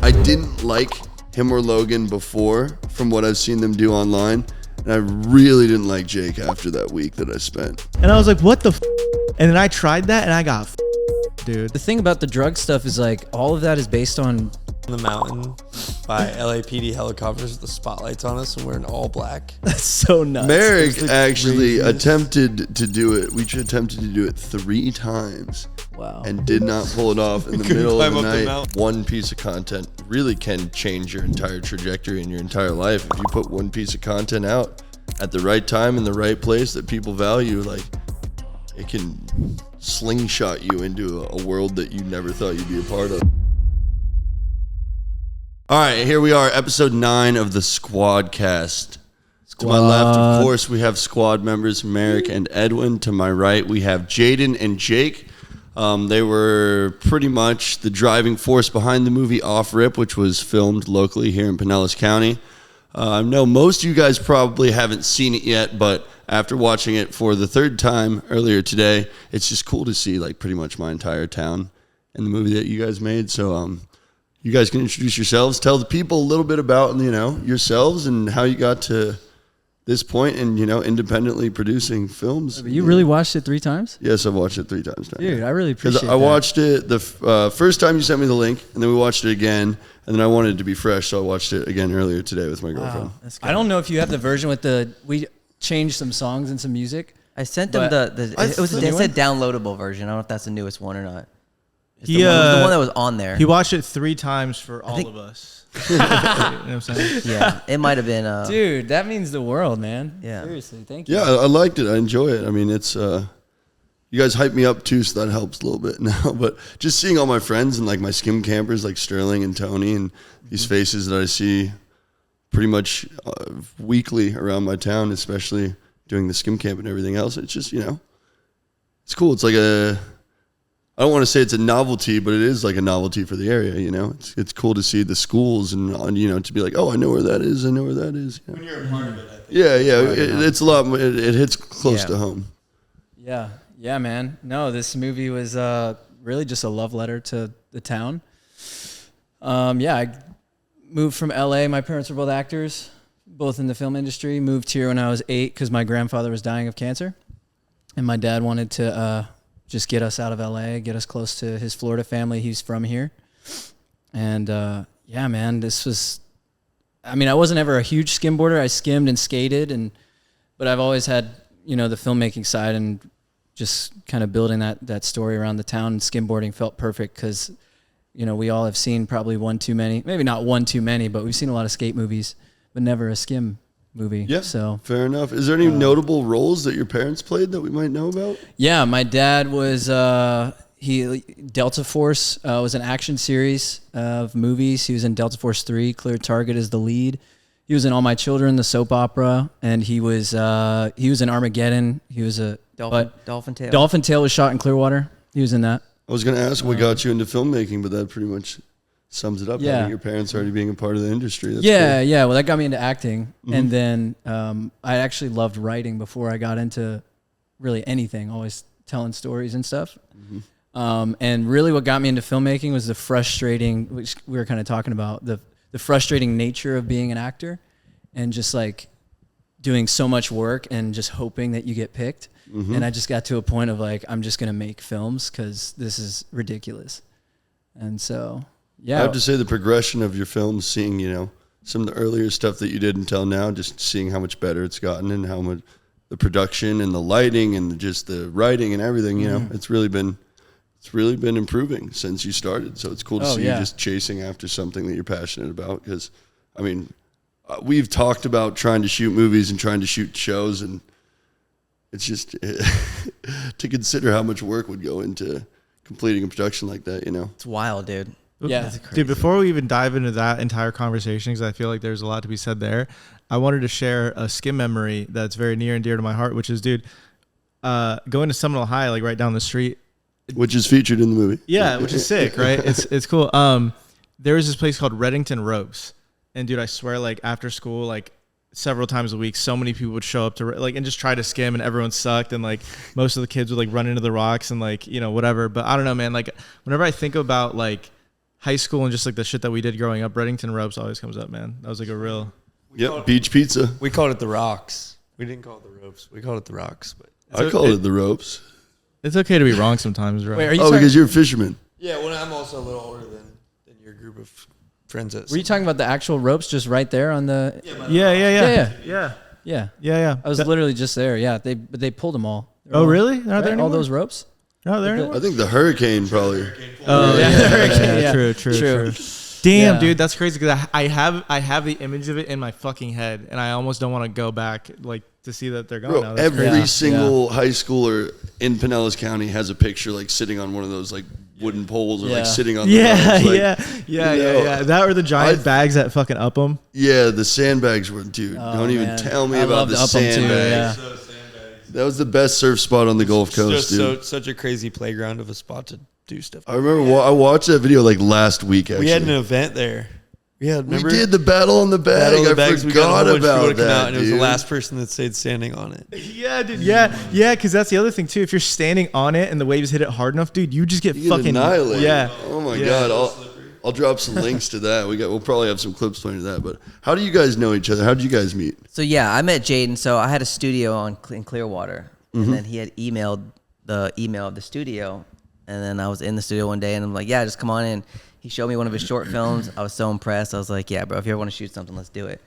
I didn't like him or Logan before from what I've seen them do online. And I really didn't like Jake after that week that I spent. And I was like, what the f? And then I tried that and I got dude. The thing about the drug stuff is like all of that is based on the mountain by LAPD helicopters with the spotlights on us and we're in all black. That's so nuts. Merrick actually attempted to do it. We attempted to do it 3 times. Wow. And did not pull it off in the middle of the night. One piece of content really can change your entire trajectory in your entire life. If you put one piece of content out at the right time in the right place that people value, like it can slingshot you into a world that you never thought you'd be a part of. All right, here we are, episode 9 of the SquadCast. To my left, of course, we have squad members Merrick and Edwin. To my right, we have Jaden and Jake. They were pretty much the driving force behind the movie Off Rip, which was filmed locally here in Pinellas County. I know most of you guys probably haven't seen it yet, but after watching it for the 3rd time earlier today, it's just cool to see like pretty much my entire town in the movie that you guys made. So you guys can introduce yourselves, tell the people a little bit about, yourselves and how you got to this point and, independently producing films. You really watched it 3 times? Yes, I've watched it 3 times now. Dude, I really appreciate it. I watched it the first time you sent me the link, and then we watched it again, and then I wanted it to be fresh, so I watched it again earlier today with my girlfriend. Wow, I don't know if you have the version with we changed some songs and some music. I sent them it said downloadable version. I don't know if that's the newest one or not. It's the one that was on there. He watched it 3 times for all of us. You know what I'm saying? Yeah, it might have been. Dude, that means the world, man. Yeah. Seriously, thank you. Yeah, I liked it. I enjoy it. I mean, it's you guys hype me up too, so that helps a little bit now. But just seeing all my friends and like my skim campers, like Sterling and Tony, and these faces that I see pretty much weekly around my town, especially doing the skim camp and everything else. It's just it's cool. It's like I don't want to say it's a novelty, but it is like a novelty for the area, It's cool to see the schools and, to be like, oh, I know where that is. I know where that is. When you're a part of it, I think. Yeah. It's a lot. It hits close to home. Yeah. Yeah, man. No, this movie was really just a love letter to the town. I moved from LA. My parents were both actors, both in the film industry. Moved here when I was 8 because my grandfather was dying of cancer. And my dad wanted to just get us out of LA, get us close to his Florida family. He's from here. And man, this was, I wasn't ever a huge skimboarder. I skimmed and skated, but I've always had, the filmmaking side and just kind of building that story around the town. And skimboarding felt perfect because, we all have seen probably one too many, maybe not one too many, but we've seen a lot of skate movies, but never a skim movie. Yeah, so fair enough. Is there any notable roles that your parents played that we might know about? Yeah, my dad was Delta Force was an action series of movies. He was in Delta Force 3, Clear Target as the lead. He was in All My Children, the soap opera, and he was in Armageddon. He was a Dolphin Tale. Dolphin Tale was shot in Clearwater. He was in that. I was going to ask what got you into filmmaking, but that pretty much sums it up. Yeah. Having your parents already being a part of the industry. That's yeah, cool. yeah. Well, that got me into acting. Mm-hmm. And then I actually loved writing before I got into really anything, always telling stories and stuff. Mm-hmm. And really what got me into filmmaking was the frustrating, which we were kind of talking about, the frustrating nature of being an actor and just like doing so much work and just hoping that you get picked. Mm-hmm. And I just got to a point of like, I'm just going to make films because this is ridiculous. And so... yeah, I have to say the progression of your films, seeing, some of the earlier stuff that you did until now, just seeing how much better it's gotten and how much the production and the lighting and just the writing and everything, it's really been improving since you started. So it's cool to see you just chasing after something that you're passionate about. Because, we've talked about trying to shoot movies and trying to shoot shows, and it's just to consider how much work would go into completing a production like that, It's wild, dude. Yeah. Dude, before we even dive into that entire conversation, because I feel like there's a lot to be said there, I wanted to share a skim memory that's very near and dear to my heart, which is, dude, going to Seminole High, like right down the street. Which is featured in the movie. Yeah, which is sick, right? It's cool. There was this place called Reddington Ropes. And, dude, I swear, like, after school, like, several times a week, so many people would show up to, like, and just try to skim, and everyone sucked, and, like, most of the kids would, like, run into the rocks and, like, whatever. But I don't know, man. Like, whenever I think about, like, high school and just like the shit that we did growing up, Reddington Ropes always comes up, man. That was like a real. Yep, beach pizza. We called it the Rocks. We didn't call it the Ropes. We called it the Rocks. But I called it the ropes. It's okay to be wrong sometimes, right? Wait, are you Oh, because you're a fisherman. yeah, well, I'm also a little older than your group of friends. Were you talking about the actual ropes just right there on the? Yeah. I was literally just there. Yeah, they pulled them all. Oh, really? Are there Right? All anymore? those ropes? No, there Like anymore? I think the hurricane probably. Oh, yeah. Yeah. True. Damn, Yeah. dude, that's crazy because I have the image of it in my fucking head, and I almost don't want to go back like to see that they're gone Bro, now. That's every crazy. single high schooler in Pinellas County has a picture like sitting on one of those like wooden poles or Yeah. like sitting on the Yeah, ropes, like, yeah. That or the giant bags that fucking up them. Yeah, the sandbags were, dude. Oh, don't even man. tell me I about love the to up 'em too, sandbags. yeah. That was the best surf spot on the Gulf Coast, dude. Such a crazy playground of a spot to do stuff. I remember I watched that video like last week. Actually, We had an event there. We did the battle on the bag. Battle of the I Bags. We got a whole forgot bunch of people about to come that, out, and it was the dude. last person that stayed standing on it. Yeah, dude. Yeah, because that's the other thing too. If you're standing on it and the waves hit it hard enough, dude, you just get You get fucking annihilated. Yeah. Oh my Yeah. god. I'll drop some links to that. We'll probably have some clips playing to that. But how do you guys know each other? How did you guys meet? So yeah, I met Jaden. So I had a studio in Clearwater, and then he had emailed the email of the studio, and then I was in the studio one day, and I'm like, yeah, just come on in. He showed me one of his short films. I was so impressed. I was like, yeah, bro, if you ever want to shoot something, let's do it.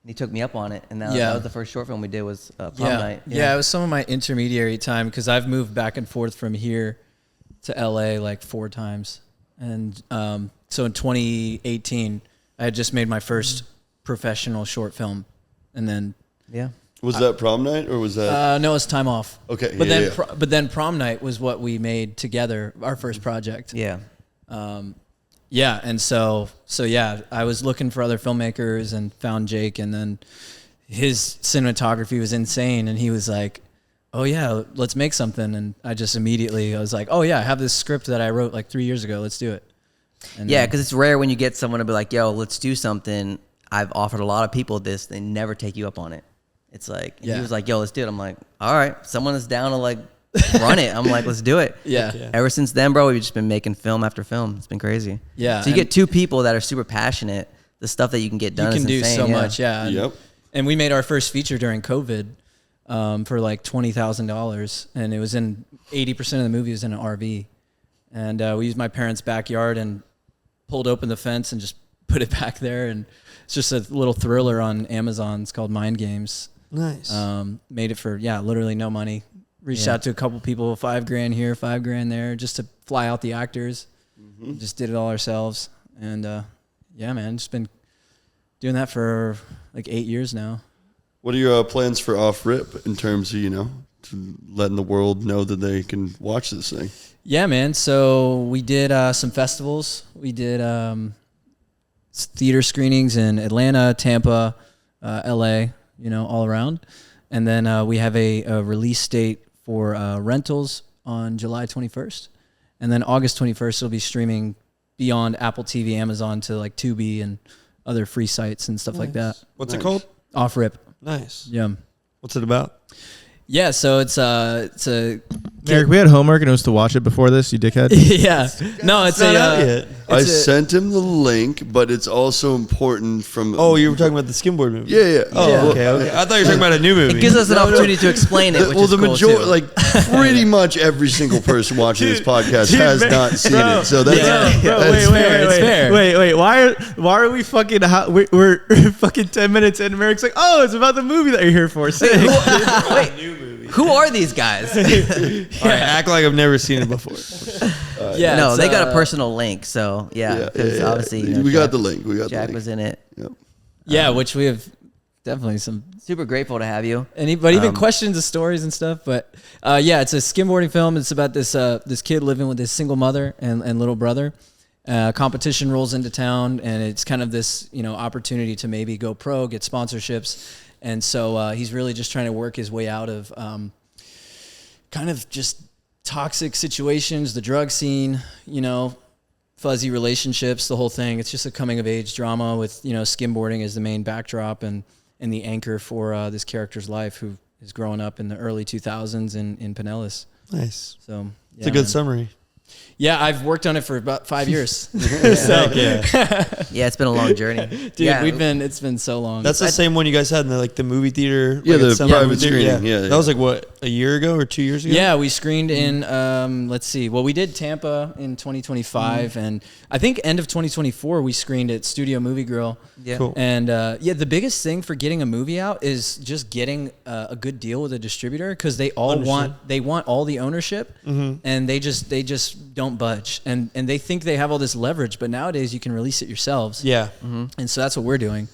And he took me up on it, and that was the first short film we did was Prom Night. Yeah, it was some of my intermediary time because I've moved back and forth from here to LA like 4 times. And so in 2018, I had just made my first professional short film. And then Was that prom night or was that? no, it's Time Off. Okay, But yeah, then yeah. but then Prom Night was what we made together, our first project. Yeah. Yeah, and so yeah, I was looking for other filmmakers and found Jake, and then his cinematography was insane, and he was like, "Oh yeah, let's make something." And I just immediately I was like, "Oh yeah, I have this script that I wrote like 3 years ago. Let's do it." And Yeah, because it's rare when you get someone to be like, yo, let's do something. I've offered a lot of people this. They never take you up on it. It's like, and he was like, yo, let's do it. I'm like, all right, someone is down to like run it. I'm like, let's do it. Yeah. Ever since then, bro, we've just been making film after film. It's been crazy. Yeah, So you get 2 people that are super passionate. The stuff that you can get done you can is do insane. so much. Yeah. And, Yep. and we made our first feature during COVID for like $20,000, and it was in 80% of the movie was in an RV, and we used my parents' backyard and pulled open the fence and just put it back there, and it's just a little thriller on Amazon. It's called Mind Games. Nice. Made it for literally no money. Reached out to a couple people, $5,000 here, $5,000 there, just to fly out the actors. Just did it all ourselves, and yeah, man, just been doing that for like 8 years now. What are your plans for Off Rip in terms of to letting the world know that they can watch this thing? Yeah, man. So we did some festivals. We did theater screenings in Atlanta, Tampa, LA, all around. And then we have a release date for rentals on July 21st. And then August 21st, it'll be streaming beyond Apple TV, Amazon to like Tubi and other free sites and stuff like that. What's it called? Off Rip. Nice. Yeah. What's it about? Yeah, so it's a Eric, we had homework and it was to watch it before this, you dickhead. yeah. No, it's not out yet. I sent him the link, but it's also important from. Oh, you were talking about the Skimboard movie. Yeah. Oh, Yeah. okay. I thought you were talking about a new movie. It gives us an opportunity to explain it, which Well, is the cool majority, too. like pretty much every single person watching this podcast has not seen it. So that's, Yeah. that's It's fair. Wait. Why are we fucking? We're fucking 10 minutes in. And Eric's like, oh, it's about the movie that you're here for. Sick. Who are these guys? All right, act like I've never seen it before. yeah. No, it's, they got a personal link. So yeah, because obviously we got the link. We got Jack the link. was in it. Yep. Yeah, which we have definitely some. Super grateful to have you. But even questions of stories and stuff. But yeah, it's a skimboarding film. It's about this this kid living with his single mother and little brother. Competition rolls into town, and it's kind of this opportunity to maybe go pro, get sponsorships, and so he's really just trying to work his way out of kind of just toxic situations, the drug scene, fuzzy relationships, the whole thing. It's just a coming of age drama with skimboarding as the main backdrop and the anchor for this character's life, who is growing up in the early 2000s in Pinellas. Nice. So It's a good summary. Yeah, I've worked on it for about 5 years. So Yeah, it's been a long journey. Dude, yeah, it's been so long. that's the same one you guys had in the movie theater. Yeah, like, the at some private movie theater? screening, yeah, That was like what, a year ago or 2 years ago? Yeah, we screened in, let's see. Well, we did Tampa in 2025, and I think end of 2024, we screened at Studio Movie Grill. yeah. Cool. And the biggest thing for getting a movie out is just getting a good deal with a distributor, because they all want all the ownership, and they just don't budge, and they think they have all this leverage, but nowadays you can release it yourselves. Yeah. And so that's what we're doing.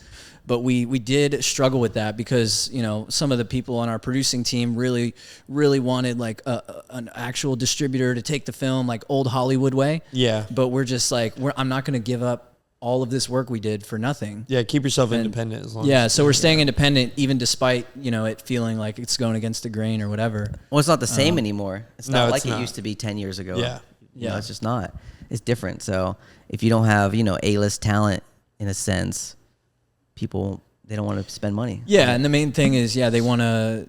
But we did struggle with that because, some of the people on our producing team really wanted like an actual distributor to take the film like old Hollywood way. Yeah. But we're just like, I'm not going to give up all of this work we did for nothing. Yeah, keep yourself independent as long Yeah, as so we're staying independent even despite, it feeling like it's going against the grain or whatever. Well, it's not the same anymore. It's No, not it's like not. it used to be 10 years ago. Yeah. Yeah, it's just not. It's different. So if you don't have, A-list talent in a sense, people, they don't want to spend money. Yeah, and the main thing is, they want all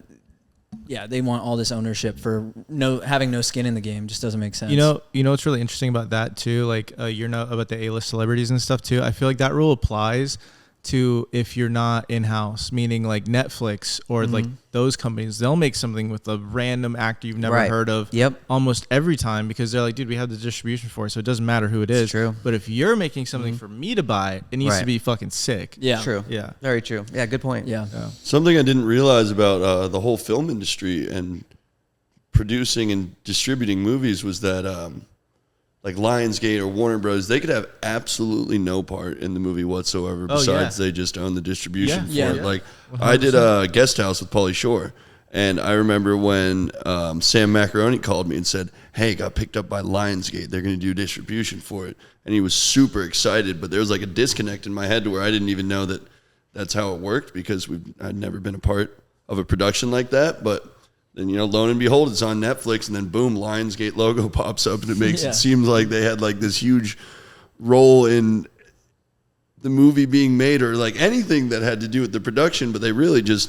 this ownership for having no skin in the game. Just doesn't make sense. You know what's really interesting about that too? Like about the A-list celebrities and stuff too. I feel like that rule applies to if you're not in-house, meaning like Netflix or like those companies. They'll make something with a random actor you've never Right. heard of. Yep. Almost every time, because they're like, dude, we have the distribution for it, so it doesn't matter who it is. true. But if you're making something for me to buy, it needs to Right. be fucking sick. Yeah. True. Yeah. Very true. Yeah, good point. Yeah. Something I didn't realize about the whole film industry and producing and distributing movies was that like Lionsgate or Warner Bros., they could have absolutely no part in the movie whatsoever besides they just own the distribution Yeah. for Yeah. it. Like I did a Guest House with Pauly Shore, and I remember when Sam Macaroni called me and said, hey, it got picked up by Lionsgate. They're going to do distribution for it. And he was super excited, but there was like a disconnect in my head to where I didn't even know that that's how it worked because I'd never been a part of a production like that. But then, lo and behold, it's on Netflix, and then boom, Lionsgate logo pops up, and it makes it seem like they had like this huge role in the movie being made or like anything that had to do with the production, but they really just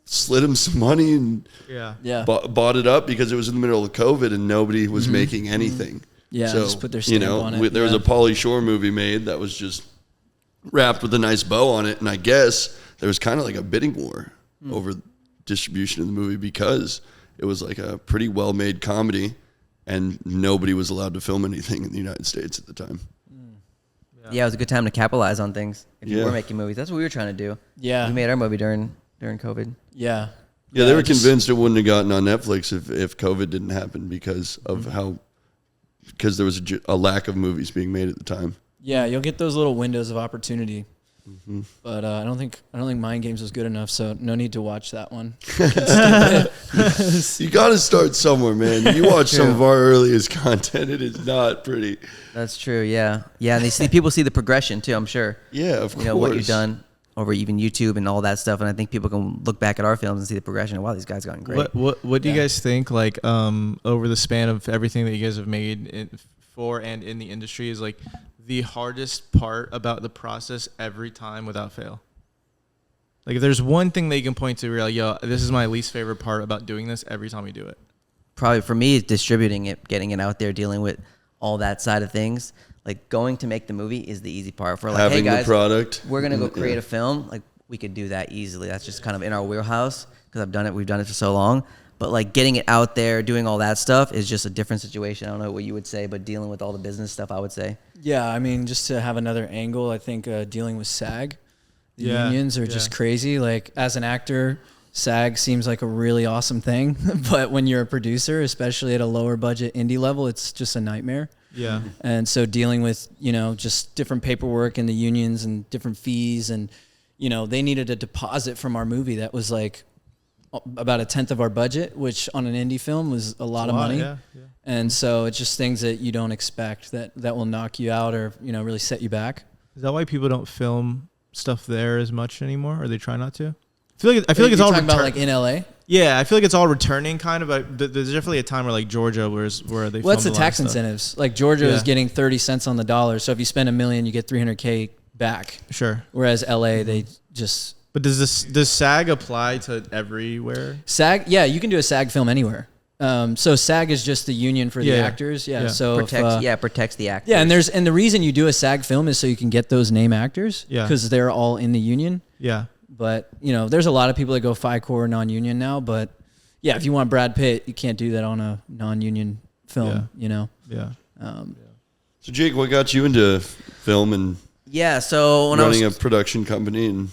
slid them some money and bought it up because it was in the middle of COVID and nobody was making anything. Yeah, so, just put their stamp on it. There was a Pauly Shore movie made that was just wrapped with a nice bow on it, and I guess there was kind of like a bidding war over distribution of the movie because it was like a pretty well-made comedy and nobody was allowed to film anything in the United States at the time. Yeah, it was a good time to capitalize on things. If you Yeah. were making movies, that's what we were trying to do. Yeah. We made our movie during COVID. Yeah. Yeah, they were convinced it wouldn't have gotten on Netflix if COVID didn't happen because of because there was a lack of movies being made at the time. Yeah, you'll get those little windows of opportunity. But I don't think Mind Games was good enough, so no need to watch that one. You got to start somewhere, man. You watch some of our earliest content; it is not pretty. That's true. Yeah, yeah. And people see the progression too. I'm sure. Yeah, of course. What you've done over even YouTube and all that stuff, and I think people can look back at our films and see the progression. Wow, these guys gotten great. What do you guys think? Like over the span of everything that you guys have made for and in the industry is like the hardest part about the process every time without fail? Like if there's one thing that you can point to where you're like, yo, this is my least favorite part about doing this every time we do it. Probably for me, it's distributing it, getting it out there, dealing with all that side of things. Like going to make the movie is the easy part. For like, Having hey guys, the product, we're gonna go create a film. Like we could do that easily. That's just kind of in our wheelhouse because I've done it. We've done it for so long. But like getting it out there, doing all that stuff is just a different situation. I don't know what you would say, but dealing with all the business stuff, I would say. Yeah, I mean, just to have another angle, I think dealing with SAG, the unions are just crazy. Like as an actor, SAG seems like a really awesome thing, but when you're a producer, especially at a lower budget indie level, it's just a nightmare. Yeah. And so dealing with, just different paperwork and the unions and different fees and, they needed a deposit from our movie that was like about 1/10 of our budget, which on an indie film was a lot of money. Yeah. And so it's just things that you don't expect that will knock you out or, really set you back. Is that why people don't film stuff there as much anymore, or they try not to? I feel like it's all talking about like in LA. Yeah, I feel like it's all returning kind of, but there's definitely a time where like Georgia, where they. Well, that's the filmed a lot tax of stuff. incentives. Like Georgia is getting 30 cents on the dollar. So if you spend $1 million, you get $300K back. Sure. Whereas LA, they just But does SAG apply to everywhere? SAG. Yeah, you can do a SAG film anywhere. So SAG is just the union for the Yeah. actors. Yeah. Yeah. So Protects the actors. yeah, and the reason you do a SAG film is so you can get those name actors. Yeah. Because they're all in the union. Yeah. But there's a lot of people that go FICOR non-union now. But yeah, if you want Brad Pitt, you can't do that on a non-union film. Yeah. So Jake, what got you into film and Yeah, so when running a production company? And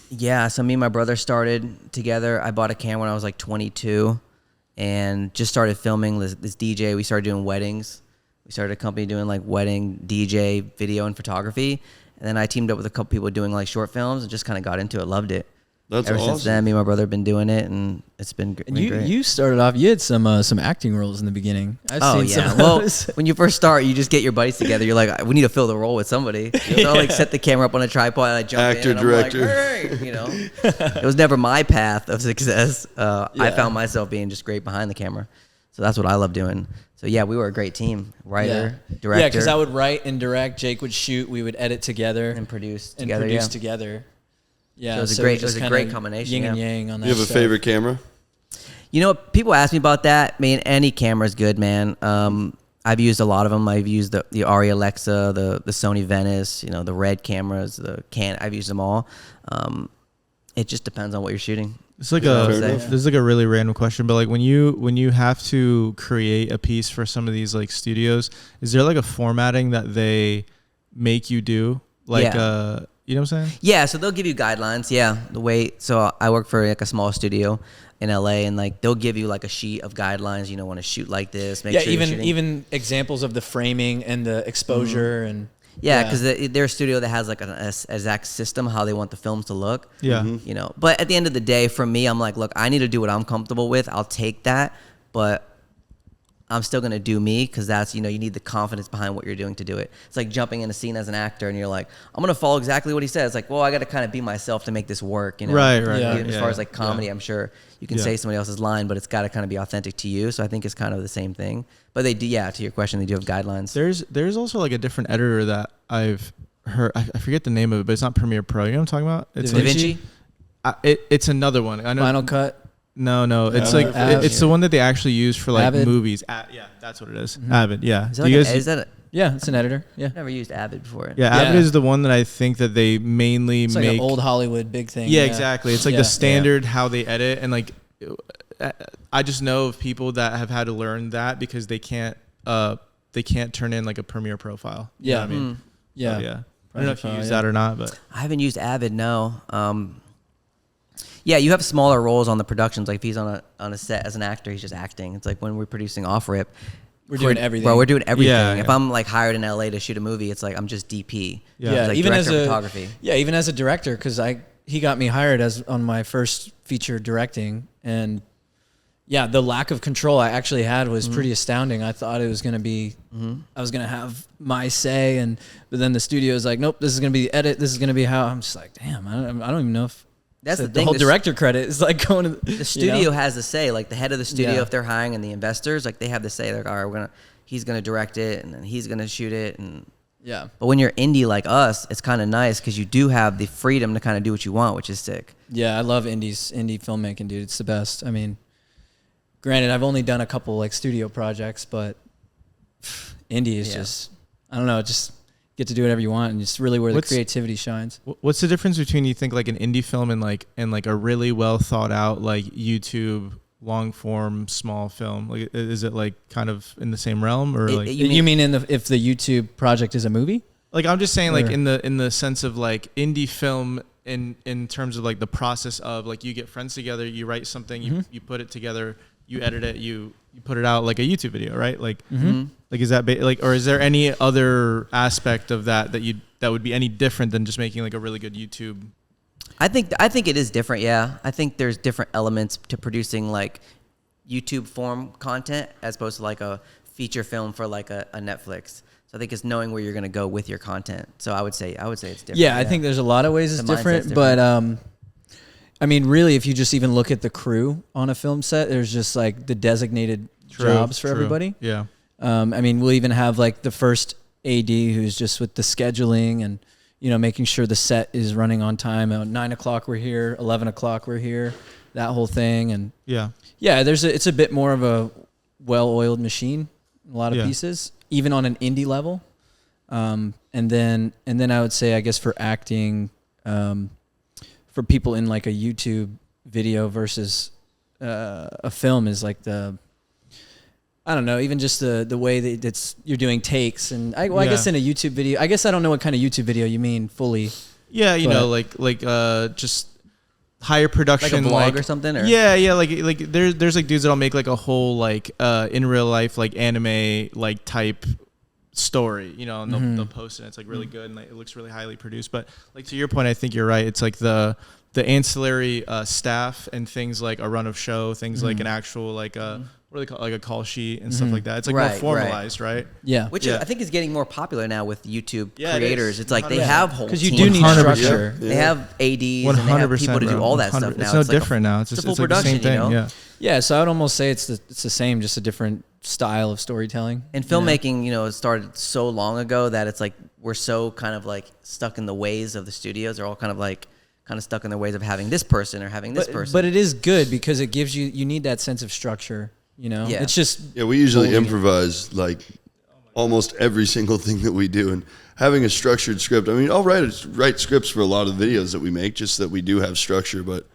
so me and my brother started together. I bought a camera when I was like 22 and just started filming this DJ. We started doing weddings. We started a company doing like wedding DJ, video, and photography. And then I teamed up with a couple people doing like short films and just kind of got into it, loved it. that's Ever awesome. since then, me and my brother have been doing it, and it's been great. You started off. You had some acting roles in the beginning. I've seen some of Well, those. when you first start, you just get your buddies together. You're like, we need to fill the role with somebody. So I'll like set the camera up on a tripod, and I jump Actor, in. And director. I'm like, hey, it was never my path of success. I found myself being just great behind the camera. So that's what I love doing. So yeah, we were a great team. Writer, director. Yeah, because I would write and direct. Jake would shoot. We would edit together and produce and together. produce together. Yeah, So it was a so great- we it was just a great kinda combination, Yin and yeah. yang on that. You have a stuff. favorite camera? You know, people ask me about that. I mean, any camera's good, man. I've used a lot of them. I've used the Arri Alexa, the Sony Venice, the Red cameras, I've used them all. It just depends on what you're shooting. It's like Fair enough. this is like a really random question, but like when you have to create a piece for some of these like studios, is there like a formatting that they make you do? Like you know what I'm saying? Yeah, so they'll give you guidelines. Yeah, so I work for like a small studio in LA, and like they'll give you like a sheet of guidelines. Want to shoot like this. Make sure you're shooting. even examples of the framing and the exposure and Yeah, because they're a studio that has like an exact system how they want the films to look. Yeah. But at the end of the day, for me, I'm like, look, I need to do what I'm comfortable with. I'll take that, but I'm still gonna do me because that's you need the confidence behind what you're doing to do it. It's like jumping in a scene as an actor and you're like, I'm gonna follow exactly what he says. Like, well, I got to kind of be myself to make this work. Right. Yeah. Even as far as like comedy, I'm sure you can say somebody else's line, but it's got to kind of be authentic to you. So I think it's kind of the same thing. But they do, to your question, they do have guidelines. There's also like a different editor that I've heard. I forget the name of it, but it's not Premiere Pro. You know what I'm talking about? It's DaVinci? It's another one. I know. Final Cut. No. It's Avid. like it's the one that they actually use for like Avid. movies. Yeah, that's what it is. Avid. Yeah. Is Do that, you like guys- is that Yeah, it's an editor. Yeah, I've never used Avid before. yeah, Avid Yeah. is the one that I think that they mainly it's make. like an old Hollywood big thing. Yeah, exactly. It's like Yeah. the standard how they edit, and like I just know of people that have had to learn that because they can't turn in like a Premiere profile. You know what I mean? Yeah. So, yeah. I don't know if you Profile, use yeah. that or not, but I haven't used Avid, no. Yeah, you have smaller roles on the productions. Like if he's on a set as an actor, he's just acting. It's like when we're producing off rip, We're doing everything. Bro, we're doing everything. Yeah, if yeah. I'm like hired in LA to shoot a movie, it's like I'm just DP. Yeah. It's like even as director a of photography. Yeah, even as a director, because he got me hired as on my first feature directing, and yeah, the lack of control I actually had was pretty astounding. I thought it was gonna be, I was gonna have my say, but then the studio's like, nope, this is gonna be the edit. This is gonna be how. I'm just like, damn, I don't even know if That's the the thing. whole director credit is like going to The studio you know? has the say. Like the head of the studio, Yeah. if they're hiring, and the investors, like they have the say. Like, all right, he's gonna direct it, and then he's gonna shoot it, and. Yeah. But when you're indie like us, it's kind of nice because you do have the freedom to kind of do what you want, which is sick. Yeah, I love indie filmmaking, dude. It's the best. I mean, granted, I've only done a couple like studio projects, but indie is just, I don't know, just get to do whatever you want, and it's really where the creativity shines. what's the difference between you think like an indie film and like a really well thought out like YouTube long form small film? Like is it like kind of in the same realm or like You mean if the YouTube project is a movie? like I'm just saying like Or- in the sense of like indie film in terms of like the process of like you get friends together, you write something, you put it together, you edit it, you put it out like a YouTube video, right? Like like is that like or is there any other aspect of that would be any different than just making like a really good YouTube? I think it is different. Yeah, I think there's different elements to producing like YouTube form content as opposed to like a feature film for like a Netflix. So I think it's knowing where you're gonna go with your content. So I would say it's different. Yeah, I think there's a lot of ways it's The mindset's different, different. but I mean, really, if you just even look at the crew on a film set, there's just like the designated jobs for everybody. Yeah. I mean, we'll even have like the first AD who's just with the scheduling and, making sure the set is running on time. At 9 o'clock we're here, 11 o'clock we're here, that whole thing. And Yeah. yeah, it's a bit more of a well-oiled machine, a lot of pieces, even on an indie level. And then I would say, I guess for acting, for people in like a YouTube video versus a film is like I don't know, even just the way that you're doing takes. And I guess in a YouTube video, I guess I don't know what kind of YouTube video you mean fully. Yeah, you know, like just higher production, like a vlog or something. Or? Yeah, like there's like dudes that'll make like a whole like in real life like anime like type story, you know, and they'll post it. And it's like really good and like, it looks really highly produced. But like to your point, I think you're right. It's like the ancillary staff and things like a run of show, things like an actual like what do they call it? Like a call sheet and stuff like that. It's like more formalized, right? Yeah. Which I think is getting more popular now with YouTube creators. It's like they have whole because you teams. do need structure. They have ADs and they have people to do all that stuff now. It's no different now. It's just full like the production, same thing. you know? Yeah. Yeah, so I would almost say it's the same, just a different style of storytelling. And filmmaking, you know, it started so long ago that it's like we're so kind of like stuck in the ways of the studios. They're all kind of stuck in the ways of having this person or having this person. But it is good because it gives you need that sense of structure. You know, it's just we usually improvise like almost every single thing that we do, and having a structured script. I mean, I'll write scripts for a lot of the videos that we make, just that we do have structure. But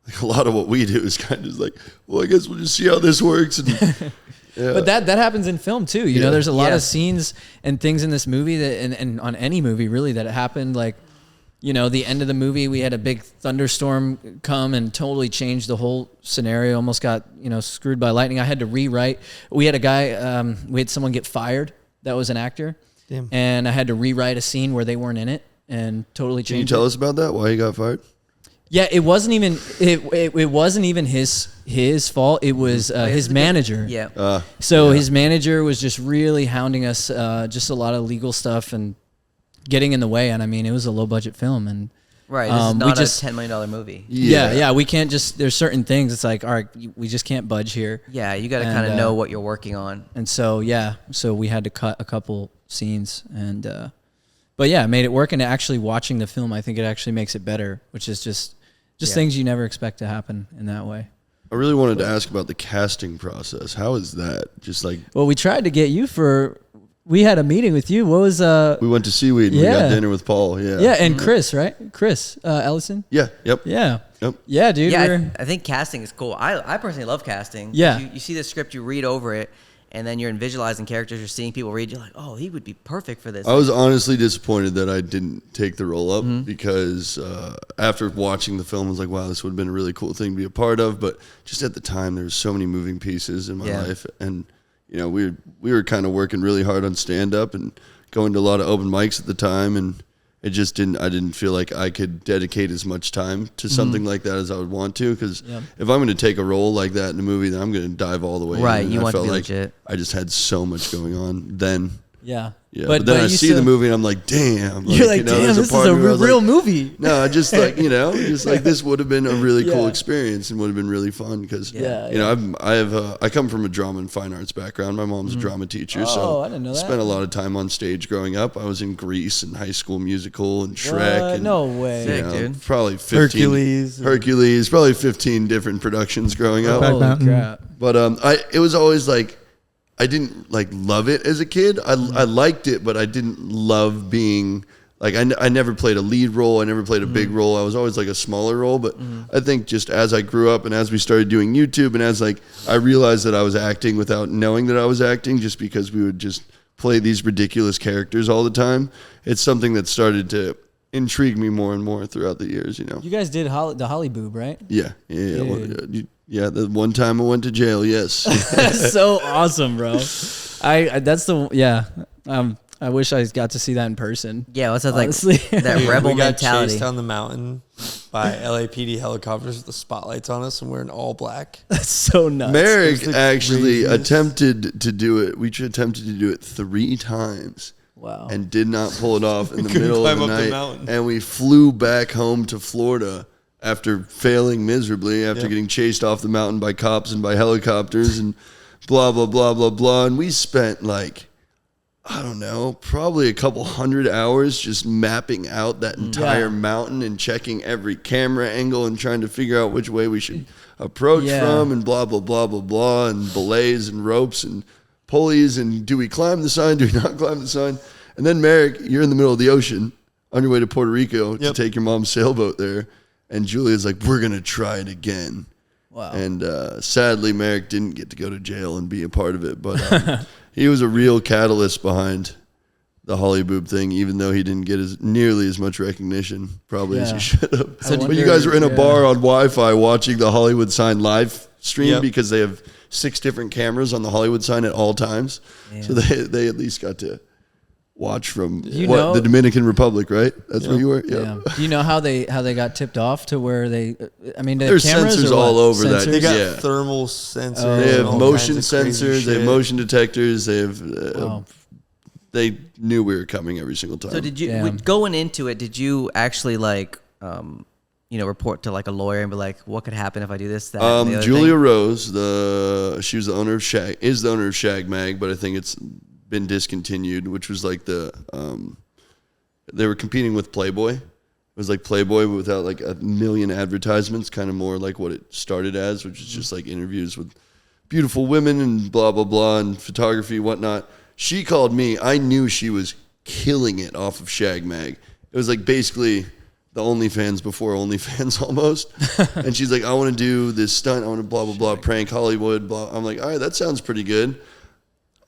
like a lot of what we do is kind of like, well, I guess we'll just see how this works. And, But that happens in film too. You know, there's a lot of scenes and things in this movie that, and on any movie really, that happened like. You know, the end of the movie, we had a big thunderstorm come and totally changed the whole scenario. Almost got, screwed by lightning. I had to rewrite. We had a guy, we had someone get fired. That was an actor. Damn. And I had to rewrite a scene where they weren't in it and totally changed it. Can you tell us about that? Why he got fired? Yeah, it wasn't even it wasn't even his fault. It was his manager. Yeah. His manager was just really hounding us, just a lot of legal stuff and getting in the way. And I mean, it was a low budget film, and right, this is not a $10 million movie. Yeah, we can't just. There's certain things. It's like, all right, we just can't budge here. Yeah, you got to kind of know what you're working on. And so we had to cut a couple scenes, and but yeah, made it work. And actually watching the film, I think it actually makes it better, which is just things you never expect to happen in that way. I really wanted to ask about the casting process. How is that? Just like, well, we tried to get you for. We had a meeting with you. What was we went to Seaweed and we got dinner with Paul. Yeah. Yeah, and Chris, right? Chris Ellison. Yeah. Yep. Yeah. Yep. Yeah, dude. Yeah, I think casting is cool. I personally love casting. Yeah. You see the script, you read over it, and then you're visualizing characters. You're seeing people read. You're like, oh, he would be perfect for this. I was honestly disappointed that I didn't take the role up because after watching the film, I was like, wow, this would have been a really cool thing to be a part of. But just at the time, there was so many moving pieces in my life, and we were kind of working really hard on stand up and going to a lot of open mics at the time, and it just I didn't feel like I could dedicate as much time to something like that as I would want to, because if I'm going to take a role like that in a movie, then I'm going to dive all the way right, in. You want to be like legit. I just had so much going on then. Yeah. Yeah, but then I see the movie and I'm like, damn. You're like, damn, this is a real movie. No, just like, just like this would have been a really cool experience and would have been really fun because, I come from a drama and fine arts background. My mom's a drama teacher, so I didn't know that. Spent a lot of time on stage growing up. I was in Grease and High School Musical and Shrek. And, no way. Sick, dude. Probably 15. Hercules, probably 15 different productions growing up. Holy crap. But it was always like, I didn't like love it as a kid. I liked it, but I didn't love being like I never played a lead role. I never played a big role. I was always like a smaller role. But I think just as I grew up and as we started doing YouTube and as like I realized that I was acting without knowing that I was acting, just because we would just play these ridiculous characters all the time. It's something that started to intrigue me more and more throughout the years. You guys did the Holly Boob, right? Yeah. Yeah, the one time I went to jail, yes. That's so awesome, bro. I wish I got to see that in person. Yeah, it sounds like that rebel we got mentality. chased down the mountain by LAPD helicopters with the spotlights on us, and we're in all black. That's so nuts. Merrick actually attempted to do it. We attempted to do it 3 times. Wow. And did not pull it off in the middle of the night. mountain. And we flew back home to Florida after failing miserably, after getting chased off the mountain by cops and by helicopters and blah, blah, blah, blah, blah. And we spent like I don't know, probably a couple hundred hours just mapping out that entire mountain and checking every camera angle and trying to figure out which way we should approach from and blah, blah, blah, blah, blah, and belays and ropes and pulleys and do we climb the sign, do we not climb the sign? And then, Merrick, you're in the middle of the ocean on your way to Puerto Rico to take your mom's sailboat there, and Julia's like, we're going to try it again. Wow. And sadly, Merrick didn't get to go to jail and be a part of it, but he was a real catalyst behind the Hollyboob thing, even though he didn't get nearly as much recognition probably as he should have. So but you guys were in a bar on Wi-Fi watching the Hollywood sign live stream because they have 6 different cameras on the Hollywood sign at all times. Yeah. So they at least got to watch from the Dominican Republic, right? That's where you were? Yeah. Do you know how they got tipped off to where they, I mean, there's sensors all over that. They got thermal sensors. They have motion sensors. They have motion detectors. They have, they knew we were coming every single time. So did you, going into it, did you actually like, report to like a lawyer and be like, what could happen if I do this, that, and the other Julia thing? Rose, she was the owner of is the owner of Shag Mag, but I think it's been discontinued, which was like they were competing with Playboy. It was like Playboy, but without like a million advertisements, kind of more like what it started as, which is just like interviews with beautiful women and blah, blah, blah, and photography, whatnot. She called me. I knew she was killing it off of Shag Mag. It was like basically the OnlyFans before OnlyFans almost. And she's like, I want to do this stunt. I want to blah, blah, blah, prank Hollywood, blah. I'm like, all right, that sounds pretty good.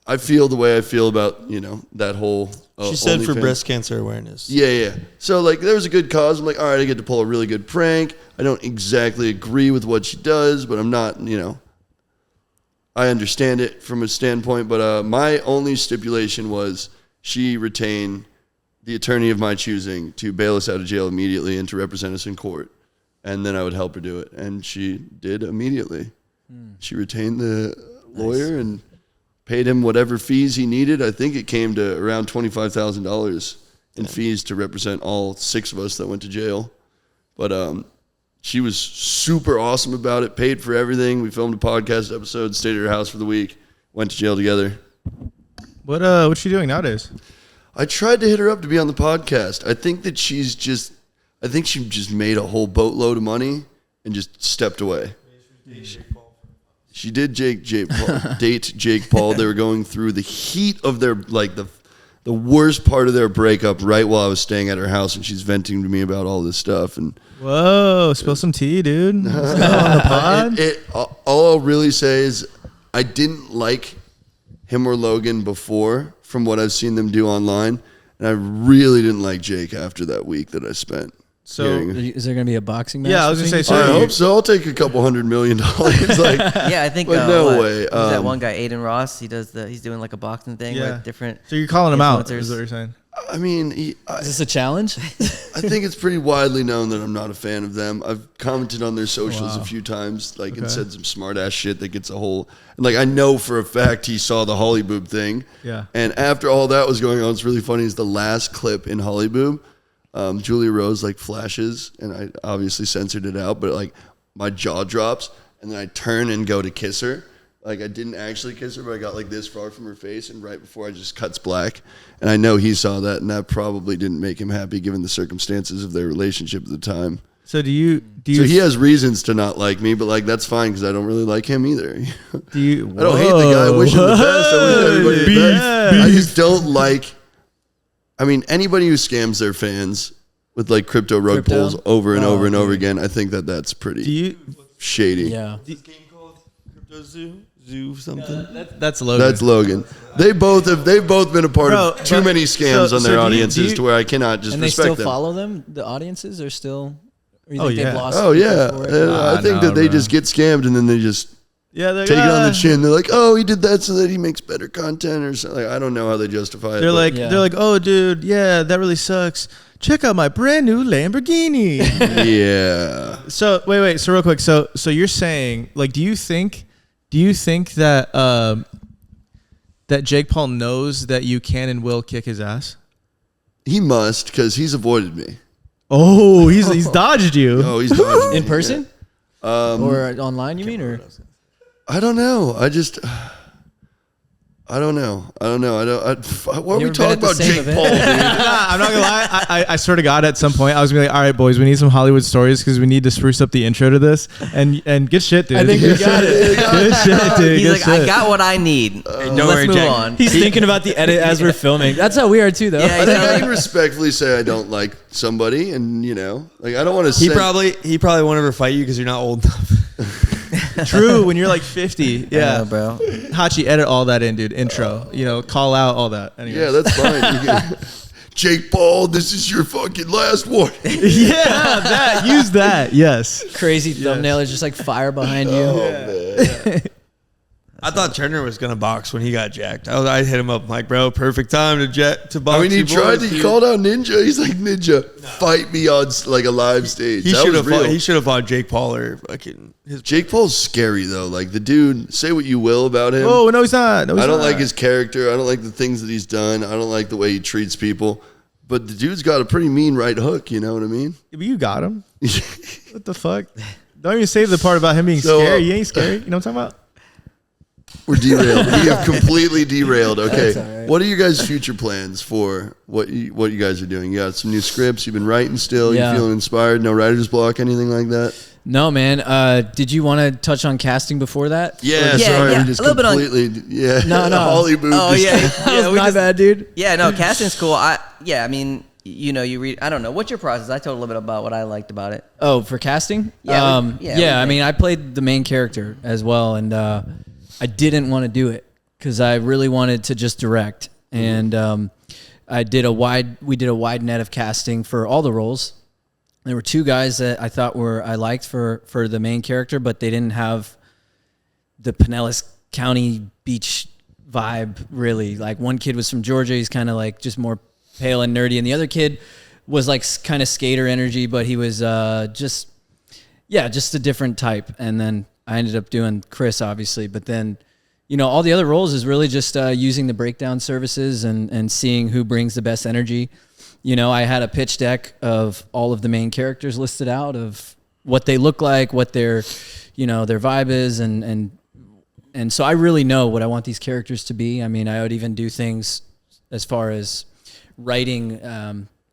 I feel the way I feel about, that whole she said OnlyFans. For breast cancer awareness. Yeah. So, like, there was a good cause. I'm like, all right, I get to pull a really good prank. I don't exactly agree with what she does, but I'm not, I understand it from a standpoint. But my only stipulation was she retain the attorney of my choosing to bail us out of jail immediately and to represent us in court. And then I would help her do it. And she did immediately. She retained the lawyer and paid him whatever fees he needed. I think it came to around $25,000 in fees to represent all 6 of us that went to jail. But she was super awesome about it, paid for everything. We filmed a podcast episode, stayed at her house for the week, went to jail together. What's she doing nowadays? I tried to hit her up to be on the podcast. I think she just made a whole boatload of money and just stepped away. She did date Jake Paul. They were going through the heat of their, like, the worst part of their breakup right while I was staying at her house, and she's venting to me about all this stuff. And whoa, spill some tea, dude. On the pod? All I'll really say is I didn't like him or Logan before from what I've seen them do online, and I really didn't like Jake after that week that I spent. So is there going to be a boxing match? Yeah, I was going to say. I hope so. I'll take a couple $100 million. Like, yeah, I think. But no way. Who's that one guy, Aiden Ross? He's doing like a boxing thing with different. So you're calling him out? Is what you're saying? I mean, is this a challenge? I think it's pretty widely known that I'm not a fan of them. I've commented on their socials a few times, and said some smart ass shit that gets a whole. And I know for a fact he saw the Hollyboob thing. Yeah. And after all that was going on, it's really funny. Is the last clip in Hollyboob. Julia Rose flashes, and I obviously censored it out, but my jaw drops, and then I turn and go to kiss her. I didn't actually kiss her, but I got this far from her face, and right before I just cuts black. And I know he saw that, and that probably didn't make him happy given the circumstances of their relationship at the time. So do you? So he has reasons to not like me, but that's fine because I don't really like him either. I don't hate the guy. I wish him the best. I wish everybody the best. I just don't like. I mean, anybody who scams their fans with crypto rug pulls over and over and over again, I think that's pretty shady. Yeah. What's this game called? Crypto Zoo something? That's Logan. That's Logan. They've both been a part of too many scams on their audiences to where I cannot just respect them. And they still follow them? The audiences are still... Or you think they've lost I think that they just get scammed and then they just... Yeah, take it on the chin. They're like, oh, he did that so that he makes better content or something. I don't know how they justify it. They're like, oh, dude, yeah, that really sucks. Check out my brand new Lamborghini. Yeah. So wait. So real quick. So you're saying do you think that that Jake Paul knows that you can and will kick his ass? He must because he's avoided me. Oh, he's dodged you. Oh, he's dodged me. In person? Or online? You mean or? I don't know. I don't know. Why are we ever been talking at the about same Jake event? Paul, dude? I'm not gonna lie. I swear to God, at some point, I was gonna be like, all right, boys, we need some Hollywood stories because we need to spruce up the intro to this. And good shit, dude. I think we got it. Good shit, dude. He's good like, shit. I got what I need. don't Let's worry, move Jake. on. He's thinking about the edit as we're filming. That's how we are too, though. Yeah, I think I exactly. can respectfully say I don't like somebody, and like I don't want to. He probably won't ever fight you because you're not old enough. True. When you're like 50, yeah, know, bro. Hachi, edit all that in, dude. Intro, call out all that. Anyways. Yeah, that's fine. Jake Paul, this is your fucking last one. yeah, use that. Yes. Crazy thumbnail is just like fire behind you. I thought Turner was gonna box when he got jacked. I hit him up like, bro, perfect time to box. I mean, he you tried boys, to. He dude. called out Ninja. He's like, Ninja, fight me on like a live stage. He That should was have real. fought. He should have fought Jake Paul or fucking his. Jake Paul's scary though. Like the dude, say what you will about him. Oh no, he's not. No, he's I don't not. like his character. I don't like the things that he's done. I don't like the way he treats people. But the dude's got a pretty mean right hook. You know what I mean? Yeah, but you got him. What the fuck? Don't even say the part about him being So, scary. He ain't scary. You know what I'm talking about? We're derailed. We have completely derailed. Okay, That's all right. what are your guys' future plans for what you guys are doing? You got some new scripts. You've been writing still. Yeah. You feeling inspired? No writer's block? Anything like that? No, man. Did you want to touch on casting before that? Yeah, Yeah, sorry, yeah, we just a little bit on- completely. Yeah, No. Hollywood. Oh yeah, That was we my just- bad, dude. Yeah, no, casting's cool. I mean, you read. I don't know. What's your process? I told a little bit about what I liked about it. Oh, for casting? Yeah, what do you I think? mean, I played the main character as well, and I didn't want to do it because I really wanted to just direct. And we did a wide net of casting for all the roles. There were two guys that I thought I liked for the main character, but they didn't have the Pinellas County beach vibe, really. Like one kid was from Georgia. He's kind of like just more pale and nerdy. And the other kid was like kind of skater energy, but he was just a different type. And then I ended up doing Chris, obviously. But then, all the other roles is really just using the breakdown services and seeing who brings the best energy. I had a pitch deck of all of the main characters listed out of what they look like, what their vibe is. And so I really know what I want these characters to be. I mean, I would even do things as far as writing,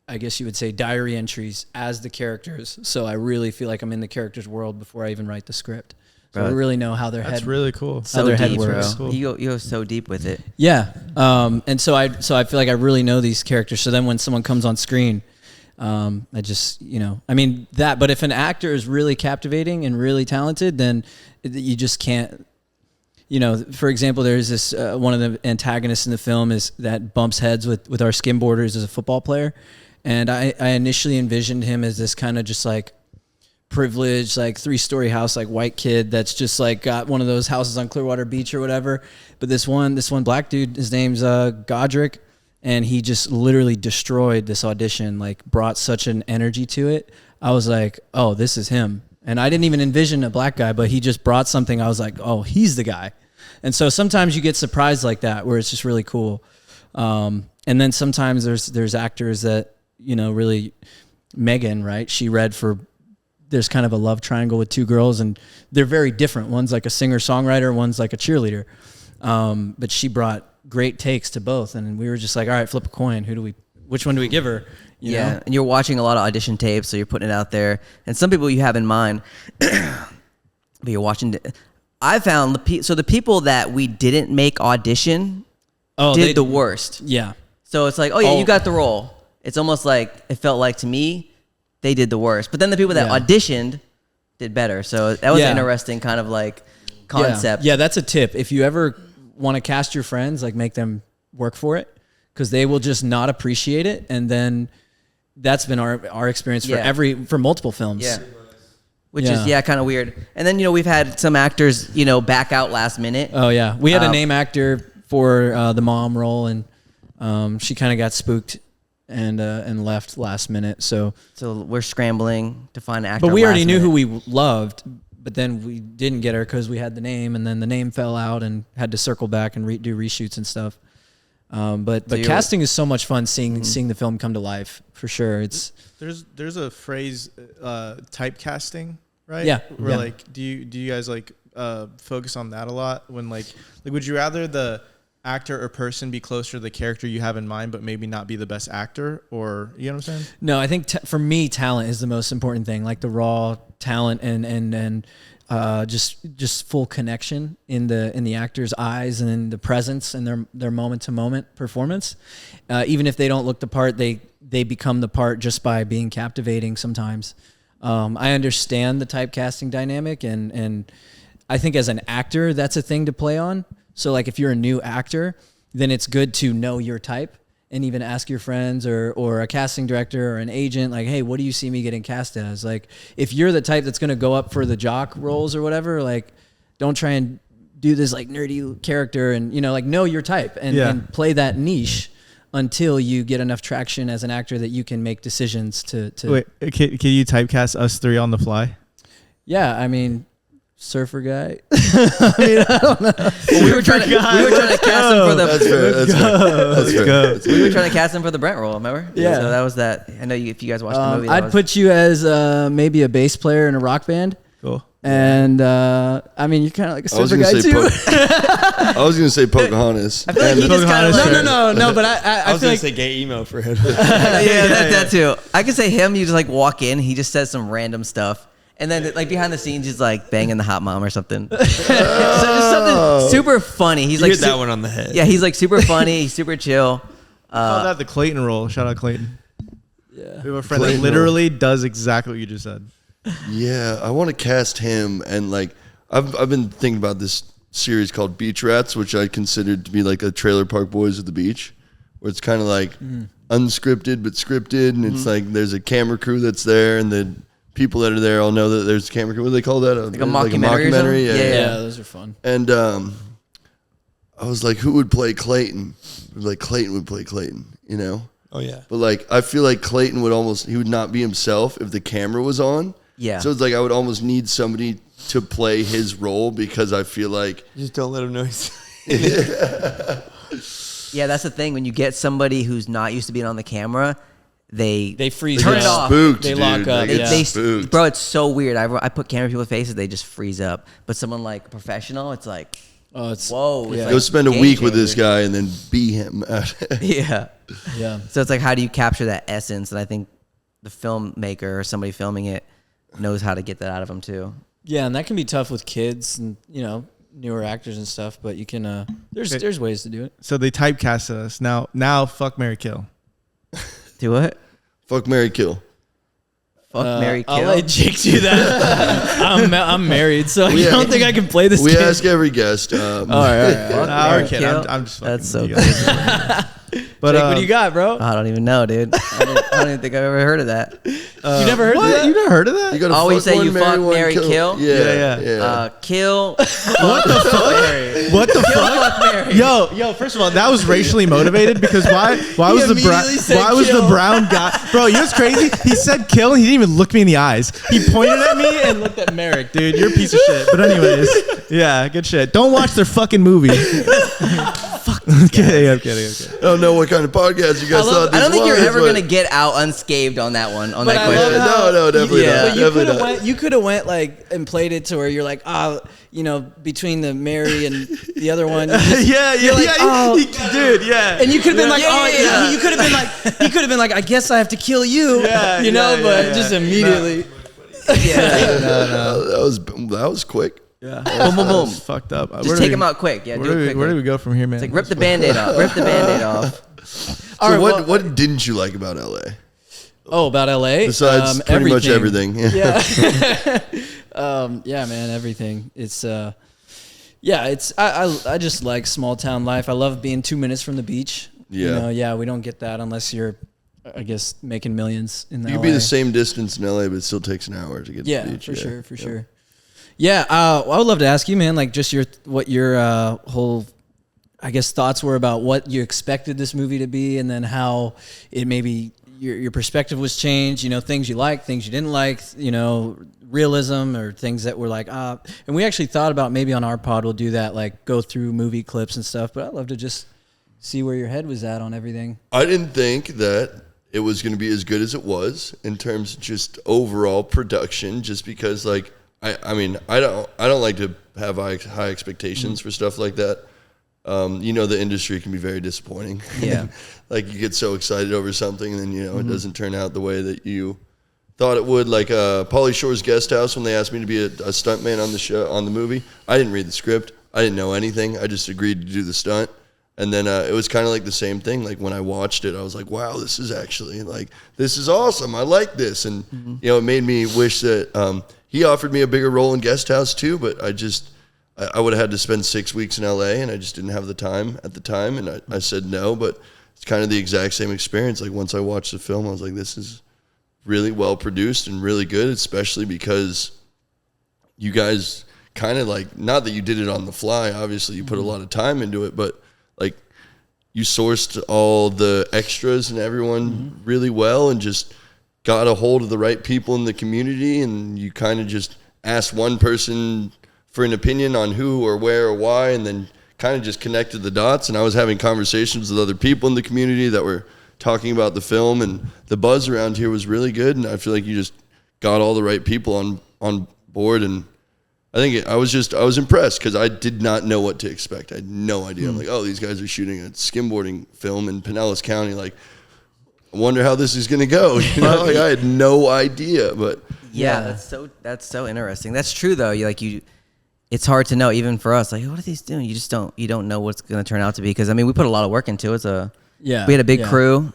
I guess you would say, diary entries as the characters. So I really feel like I'm in the character's world before I even write the script. So I really know how their That's head really cool. So their head deep, works. bro. You go so deep with it. Yeah. And so I feel like I really know these characters. So then when someone comes on screen, I just, but if an actor is really captivating and really talented, then you just can't, for example, there's this, one of the antagonists in the film is that bumps heads with our skimboarders as a football player. And I initially envisioned him as this kind of just like privileged, like 3-story house, like white kid that's just like got one of those houses on Clearwater Beach or whatever. But this one black dude, his name's Godric, and he just literally destroyed this audition, like brought such an energy to it. I was like, oh, this is him. And I didn't even envision a black guy, but he just brought something. I was like, oh, he's the guy. And so sometimes you get surprised like that, where it's just really cool. And then sometimes there's actors that, really, Megan, right? She read for, there's kind of a love triangle with two girls, and they're very different. One's like a singer-songwriter, one's like a cheerleader. But she brought great takes to both, and we were just like, all right, flip a coin. Which one do we give her? You know? And you're watching a lot of audition tapes, so you're putting it out there. And some people you have in mind, but you're watching. I found the people that we didn't make audition did the worst. Yeah. So it's like, you got the role. It's almost like it felt like to me, they did the worst. But then the people that auditioned did better. So that was an interesting kind of like concept. Yeah, that's a tip. If you ever want to cast your friends, like make them work for it, because they will just not appreciate it. And then that's been our experience for multiple films. Yeah. Which is kind of weird. And then we've had some actors back out last minute. Oh yeah, we had a name actor for the mom role, and she kind of got spooked and left last minute. So we're scrambling to find an actor. But we already knew minute. who we loved, but then we didn't get her because we had the name, and then the name fell out and had to circle back and do reshoots and stuff. But casting is so much fun, seeing the film come to life, for sure. It's There's a phrase, typecasting, right? Yeah. Where Yeah. like, do you guys like focus on that a lot when like would you rather the actor or person be closer to the character you have in mind, but maybe not be the best actor? Or, you know what I'm saying? No, I think for me, talent is the most important thing. Like the raw talent and just full connection in the actor's eyes and the presence and their moment to moment performance. Even if they don't look the part, they become the part just by being captivating sometimes. I understand the typecasting dynamic, and I think as an actor, that's a thing to play on. So like if you're a new actor, then it's good to know your type and even ask your friends or a casting director or an agent, like, hey, what do you see me getting cast as? Like, if you're the type that's going to go up for the jock roles or whatever, like, don't try and do this like nerdy character and, you know, like know your type and play that niche until you get enough traction as an actor that you can make decisions to. Wait, can you typecast us three on the fly? Yeah, I mean, surfer guy. I mean, I don't know. Well, we were trying to cast him for the. That's fair. We were trying to cast him for the Brent role. Remember? Yeah. So that was that. I know if you guys watched the movie. I'd put you as maybe a bass player in a rock band. Cool. And I mean, you're kind of like a surfer guy too. I was gonna say Pocahontas. I feel like he just kind of no. But I was feel gonna like say gay emo for him. that too. I could say him. You just like walk in. He just says some random stuff. And then, like, behind the scenes, he's, like, banging the hot mom or something. So just something super funny. He's, like... hit that one on the head. Yeah, he's, like, super funny. He's super chill. Call that the Clayton role. Shout out Clayton. Yeah. We have a friend Clayton that literally does exactly what you just said. Yeah, I want to cast him, and, like, I've been thinking about this series called Beach Rats, which I considered to be, like, a Trailer Park Boys at the beach, where it's kind of, like, unscripted but scripted, and it's, like, there's a camera crew that's there, and then... people that are there all know that there's a camera crew. What do they call that? Like a mockumentary? Yeah, those are fun. And I was like, who would play Clayton? Like Clayton would play Clayton, you know? Oh, yeah. But like, I feel like Clayton he would not be himself if the camera was on. Yeah. So it's like, I would almost need somebody to play his role because I feel like. Just don't let him know he's. Yeah, that's the thing. When you get somebody who's not used to being on the camera, they freeze turn up. it off. Spooked, They dude. lock up. They get Yeah. spooked. Bro, it's so weird. I put camera people's faces, they just freeze up. But someone like professional, it's like, Oh, it's whoa. It's yeah. like Go spend a game week with this changer. guy and then be him. Yeah. yeah. So it's like, how do you capture that essence? And I think the filmmaker or somebody filming it knows how to get that out of them too. Yeah, and that can be tough with kids and, you know, newer actors and stuff, but you can there's ways to do it. So they typecasted us. Now fuck, marry, kill. Do what? Fuck, marry, kill. Fuck, marry, kill. I'll let Jake do that. I'm married, so I Yeah. don't think I can play this We game. ask every guest. Fuck, Nah, marry, we're kidding. kill. I'm just fucking That's so with you good. guys. But Jake, what do you got, bro? I don't even know, dude. I don't even think I've ever heard of that. You never heard of What? that? You never heard of that? You gotta Oh, we say one, you fuck, marry, kill? Yeah. Kill. What the fuck? What the fuck? Fuck, marry. Yo, first of all, that was racially motivated because why was the immediately said brown guy? Bro, you know what's crazy? He said kill and he didn't even look me in the eyes. He pointed at me and looked at Merrick. Dude, you're a piece of shit. But anyways, yeah, good shit. Don't watch their fucking movie. Fuck. I'm kidding. I don't know what kind of podcast you guys thought this I don't think you're was, ever but- gonna get out unscathed on that one. On But that I love question. how- No, definitely Yeah. not. But Definitely you could have not. went like and played it to where you're like, you know, between the Mary and the other one. Yeah, like, oh. dude, yeah. And you could have been like, Yeah. you could have been like, he could have been like, I guess I have to kill you, Yeah, you know, yeah, but yeah. just immediately. That was quick. Yeah. Boom, boom, boom. It's fucked up. Just take them out quick. Yeah, do it quickly. Where do we go from here, man? It's like rip the Band-Aid off. Rip the Band-Aid off. All right, well- what didn't you like about LA? Oh, about LA? Besides pretty much everything. Yeah. Yeah, man, everything. It's I just like small town life. I love being 2 minutes from the beach. Yeah. You know, we don't get that unless you're, I guess, making millions in the You could be the same distance in LA, but it still takes an hour to get to the beach. for sure. Yeah, I would love to ask you, man, like just what your whole, I guess, thoughts were about what you expected this movie to be, and then how it maybe your perspective was changed. You know, things you liked, things you didn't like. You know, realism or things that were like And we actually thought about maybe on our pod we'll do that, like go through movie clips and stuff. But I'd love to just see where your head was at on everything. I didn't think that it was going to be as good as it was in terms of just overall production, just because like I mean I don't like to have high expectations for stuff like that. the industry can be very disappointing. Yeah. Like you get so excited over something and then, it doesn't turn out the way that you thought it would. Like Pauly Shore's Guest House, when they asked me to be a stuntman on the movie, I didn't read the script. I didn't know anything. I just agreed to do the stunt. And then it was kind of like the same thing. Like when I watched it, I was like, wow, this is actually this is awesome. I like this. And, it made me wish that he offered me a bigger role in Guest House too, but I would have had to spend 6 weeks in LA and I just didn't have the time at the time. And I said no, but it's kind of the exact same experience. Like once I watched the film, I was like, this is really well produced and really good, especially because you guys kind of not that you did it on the fly, obviously you put a lot of time into it, but you sourced all the extras and everyone really well and just got a hold of the right people in the community, and you kind of just asked one person for an opinion on who or where or why, and then kind of just connected the dots. And I was having conversations with other people in the community that were talking about the film, and the buzz around here was really good, and I feel like you just got all the right people on board. And I think I was impressed because I did not know what to expect. I had no idea. I'm like, oh, these guys are shooting a skimboarding film in Pinellas County. Like, I wonder how this is going to go. I had no idea. But yeah, that's so interesting. That's true though. It's hard to know even for us. Like, what are these doing? You don't know what's going to turn out to be, because we put a lot of work into it. We had a big crew.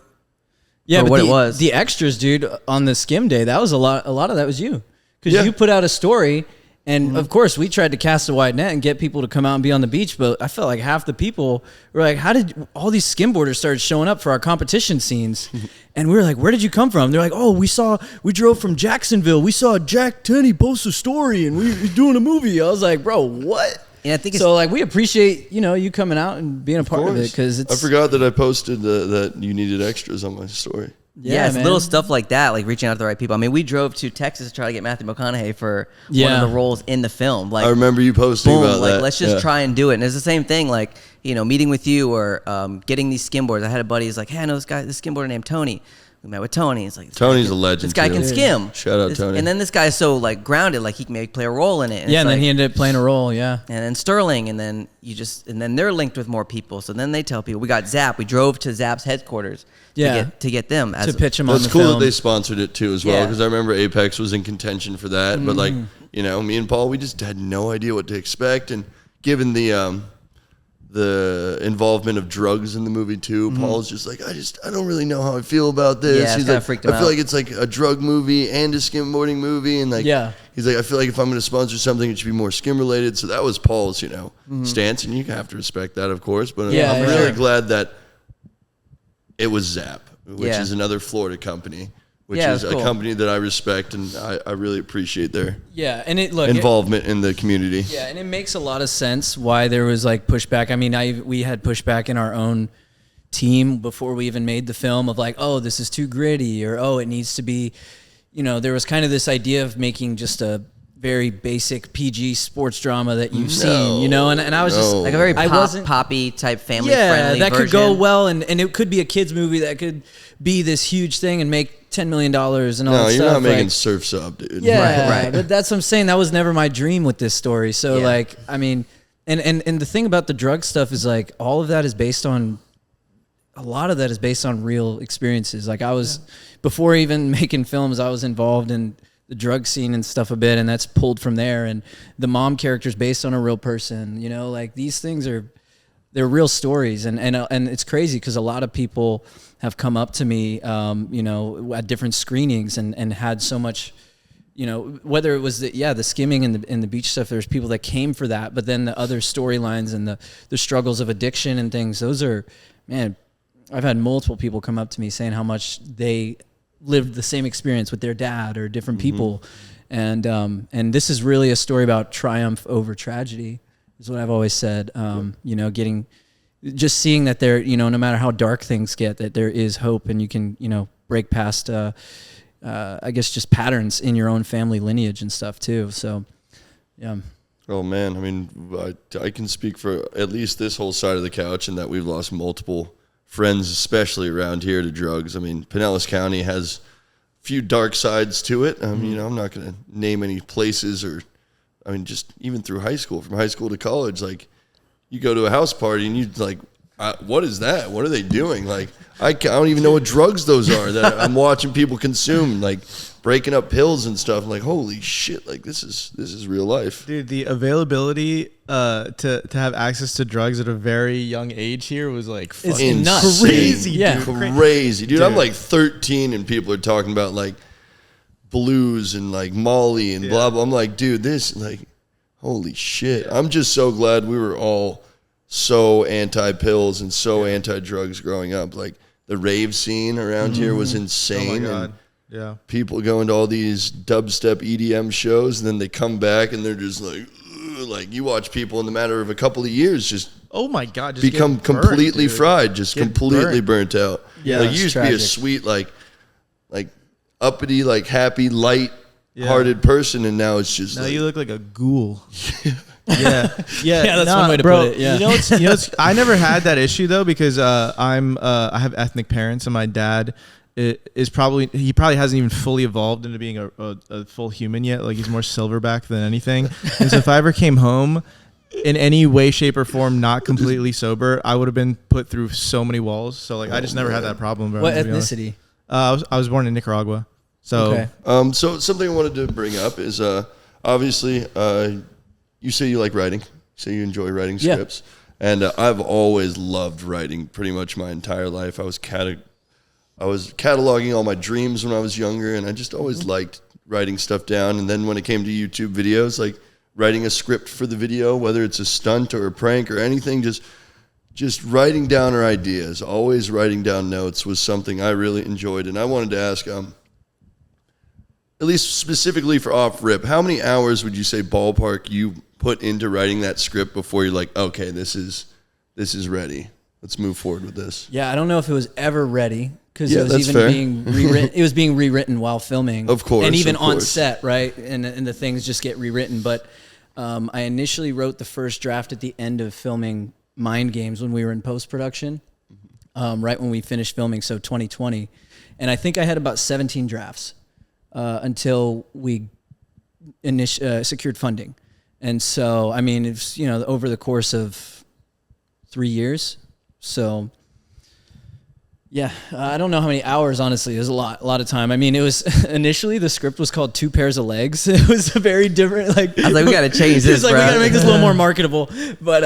Yeah, but it was the extras, dude, on the skim day. That was a lot of that was you, because you put out a story. And of course, we tried to cast a wide net and get people to come out and be on the beach, but I felt like half the people were like, how did all these skimboarders started showing up for our competition scenes? And we were like, where did you come from? They're like, oh, we drove from Jacksonville. We saw Jack Tenney post a story and we're doing a movie. I was like, bro, what? Yeah, I think so. We appreciate you coming out and being a part of it, because I forgot that I posted that you needed extras on my story. Yeah, it's little stuff like that, like reaching out to the right people. I mean, we drove to Texas to try to get Matthew McConaughey for one of the roles in the film. I remember you posting about that. Let's just try and do it. And it's the same thing, meeting with you or getting these skimboards. I had a buddy who's like, hey, I know this skimboarder named Tony. We met with Tony. It's like, Tony's a legend. This guy can skim. Shout out Tony. And then this guy's so grounded, he can maybe play a role in it. And then he ended up playing a role. Yeah. And then Sterling, and then then they're linked with more people. So then they tell people. We got Zap. We drove to Zap's headquarters. To get them to pitch them on the film. That's cool that they film. sponsored it too as well, because I remember Apex was in contention for that. But me and Paul, we just had no idea what to expect, and given the involvement of drugs in the movie too, Paul's just like, I don't really know how I feel about this. Yeah, he's like, freaked him I feel out. like it's like a drug movie and a skimboarding movie, and he's like, I feel like if I'm going to sponsor something, it should be more skim related. So that was Paul's stance, and you have to respect that, of course. But I'm really glad that it was Zap, which is another Florida company, which is a company that I respect, and I really appreciate their involvement in the community. Yeah, and it makes a lot of sense why there was pushback. I mean, we had pushback in our own team before we even made the film of oh, this is too gritty, or oh, it needs to be, there was kind of this idea of making just a very basic PG sports drama that you've seen, and I was just like a very poppy type family friendly that version. Could go well, and it could be a kids movie that could be this huge thing and make $10 million and all that stuff. No, you're not making Surf's Up, dude. Yeah, right. But that's what I'm saying. That was never my dream with this story. So I mean, and the thing about the drug stuff is all of that is based on, a lot of that is based on real experiences. I was, before even making films, I was involved in the drug scene and stuff a bit, and that's pulled from there. And the mom character's based on a real person, these things they're real stories. And it's crazy because a lot of people have come up to me, at different screenings and had so much, whether it was the skimming and the beach stuff, there's people that came for that, but then the other storylines and the struggles of addiction and things, those are, man, I've had multiple people come up to me saying how much they lived the same experience with their dad or different people. And this is really a story about triumph over tragedy, is what I've always said. Just seeing that there, no matter how dark things get, that there is hope, and you can, break past, I guess, just patterns in your own family lineage and stuff too. So, yeah. Oh man, I mean, I can speak for at least this whole side of the couch, and that we've lost multiple friends, especially around here, to drugs. I mean, Pinellas County has a few dark sides to it. I'm not going to name any places, or, just even through high school, from high school to college, you go to a house party and you like, what is that? What are they doing? Like, I don't even know what drugs those are that I'm watching people consume, like breaking up pills and stuff. I'm like, holy shit, like this is real life. Dude, the availability to have access to drugs at a very young age here was like fucking nuts. crazy. Yeah. Dude. Crazy. Dude, I'm like 13 and people are talking about like blues and like Molly and blah, blah. I'm like, dude, this, like, holy shit. I'm just so glad we were all so anti-pills and so anti-drugs growing up. Like, the rave scene around here was insane. Oh my God. And Yeah. people going to all these dubstep EDM shows, and then they come back and they're just like, ugh, like you watch people in the matter of a couple of years just Oh my God. Just become get burnt, completely dude. fried, just Get completely burnt out. Yeah, like it's you used to be a tragic. sweet, like uppity, like happy, light-hearted person, and now it's just Now like, you look like a ghoul. Yeah, Yeah, that's one way to bro, put it, yeah. You know, I never had that issue though because I have ethnic parents and my dad he probably hasn't even fully evolved into being a full human yet. Like he's more silverback than anything. And so if I ever came home in any way, shape, or form not completely sober, I would have been put through so many walls. So like I just never had that problem. Bro, What to be honest. ethnicity? I was born in Nicaragua. So Okay. So something I wanted to bring up is obviously you say you like writing, you say you enjoy writing Yeah. scripts, and I've always loved writing pretty much my entire life. I was cataloging all my dreams when I was younger, and I just always liked writing stuff down. And then when it came to YouTube videos, like writing a script for the video, whether it's a stunt or a prank or anything, just writing down our ideas, always writing down notes was something I really enjoyed. And I wanted to ask, at least specifically for Off Rip, how many hours would you say ballpark you put into writing that script before you're like, okay, this is ready. Let's move forward with this. Yeah, I don't know if it was ever ready because Yeah, it was that's even fair. being rewritten. It was being rewritten while filming, Of course, and even of on course. set, right? And the things just get rewritten. But I initially wrote the first draft at the end of filming Mind Games when we were in post production, right when we finished filming, so 2020, and I think I had about 17 drafts until we secured funding. And so, I mean, it's, over the course of 3 years. So, yeah, I don't know how many hours, honestly. It was a lot of time. I mean, it was initially the script was called 2 Pairs of Legs. It was a very different, like, I was like, we gotta change this, we bro. gotta make this a little more marketable. But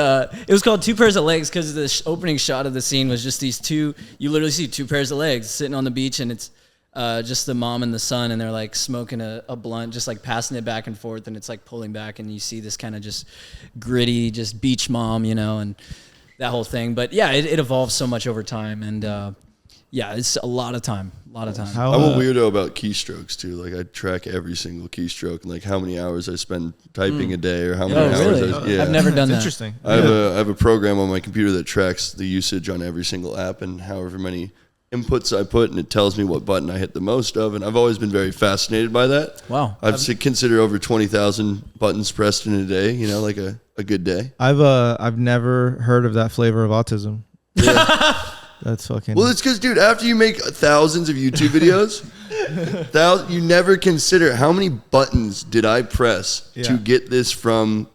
it was called 2 Pairs of Legs because the opening shot of the scene was just these two. You literally see 2 pairs of legs sitting on the beach, and it's just the mom and the son, and they're like smoking a blunt, just like passing it back and forth, and it's like pulling back, and you see this kind of just gritty, just beach mom, and that whole thing. But yeah, it evolves so much over time, and yeah, it's a lot of time. I'm a weirdo about keystrokes too. Like I track every single keystroke and like how many hours I spend typing a day or how many hours. Really? I've never done that. Interesting. I have a program on my computer that tracks the usage on every single app and however many inputs I put, and it tells me what button I hit the most of. And I've always been very fascinated by that. Wow. I've considered over 20,000 buttons pressed in a day. Like a good day. I've never heard of that flavor of autism. That's fucking. Well, it's because, dude, after you make thousands of YouTube videos, you never consider how many buttons did I press to get this from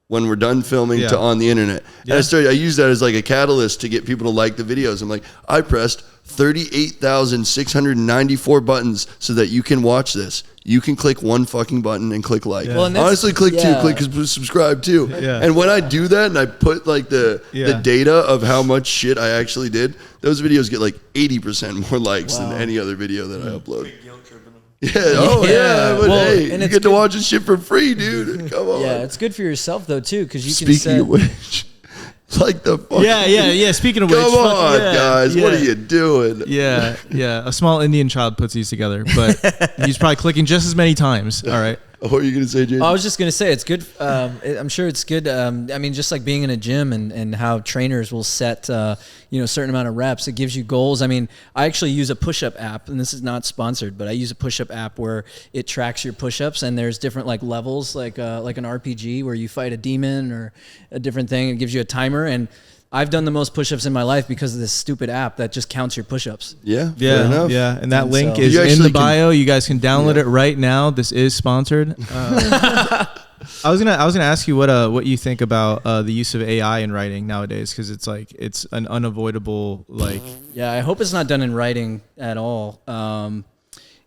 when we're done filming to on the internet. And I use that as like a catalyst to get people to like the videos. I'm like, I pressed 38,694 buttons so that you can watch this. You can click one fucking button and click like. Well, and honestly, click two, click subscribe too. Yeah. And when I do that and I put like the data of how much shit I actually did, those videos get like 80% more likes than any other video that I upload. Yeah. Oh yeah. But Well, hey, and you it's get to good- watch this shit for free, dude. Come on. Yeah, it's good for yourself though too, because you can Speaking set. of which, like the fuck. yeah. Speaking of which, Come on, guys. What are yeah. you doing? Yeah. A small Indian child puts these together, but he's probably clicking just as many times. All right. What are you gonna say, Jaden? I was just gonna say it's good. I'm sure it's good. I mean, just like being in a gym and how trainers will set a certain amount of reps. It gives you goals. I mean, I actually use a push-up app, and this is not sponsored, but I use a push-up app where it tracks your push-ups, and there's different like levels, like an RPG where you fight a demon or a different thing. It gives you a timer, and I've done the most push-ups in my life because of this stupid app that just counts your push-ups. Yeah. Fair enough. Yeah. And that And link so- is You in actually the bio. You guys can download it right now. This is sponsored. I was gonna ask you what you think about the use of AI in writing nowadays, because it's like it's an unavoidable like. Yeah, I hope it's not done in writing at all.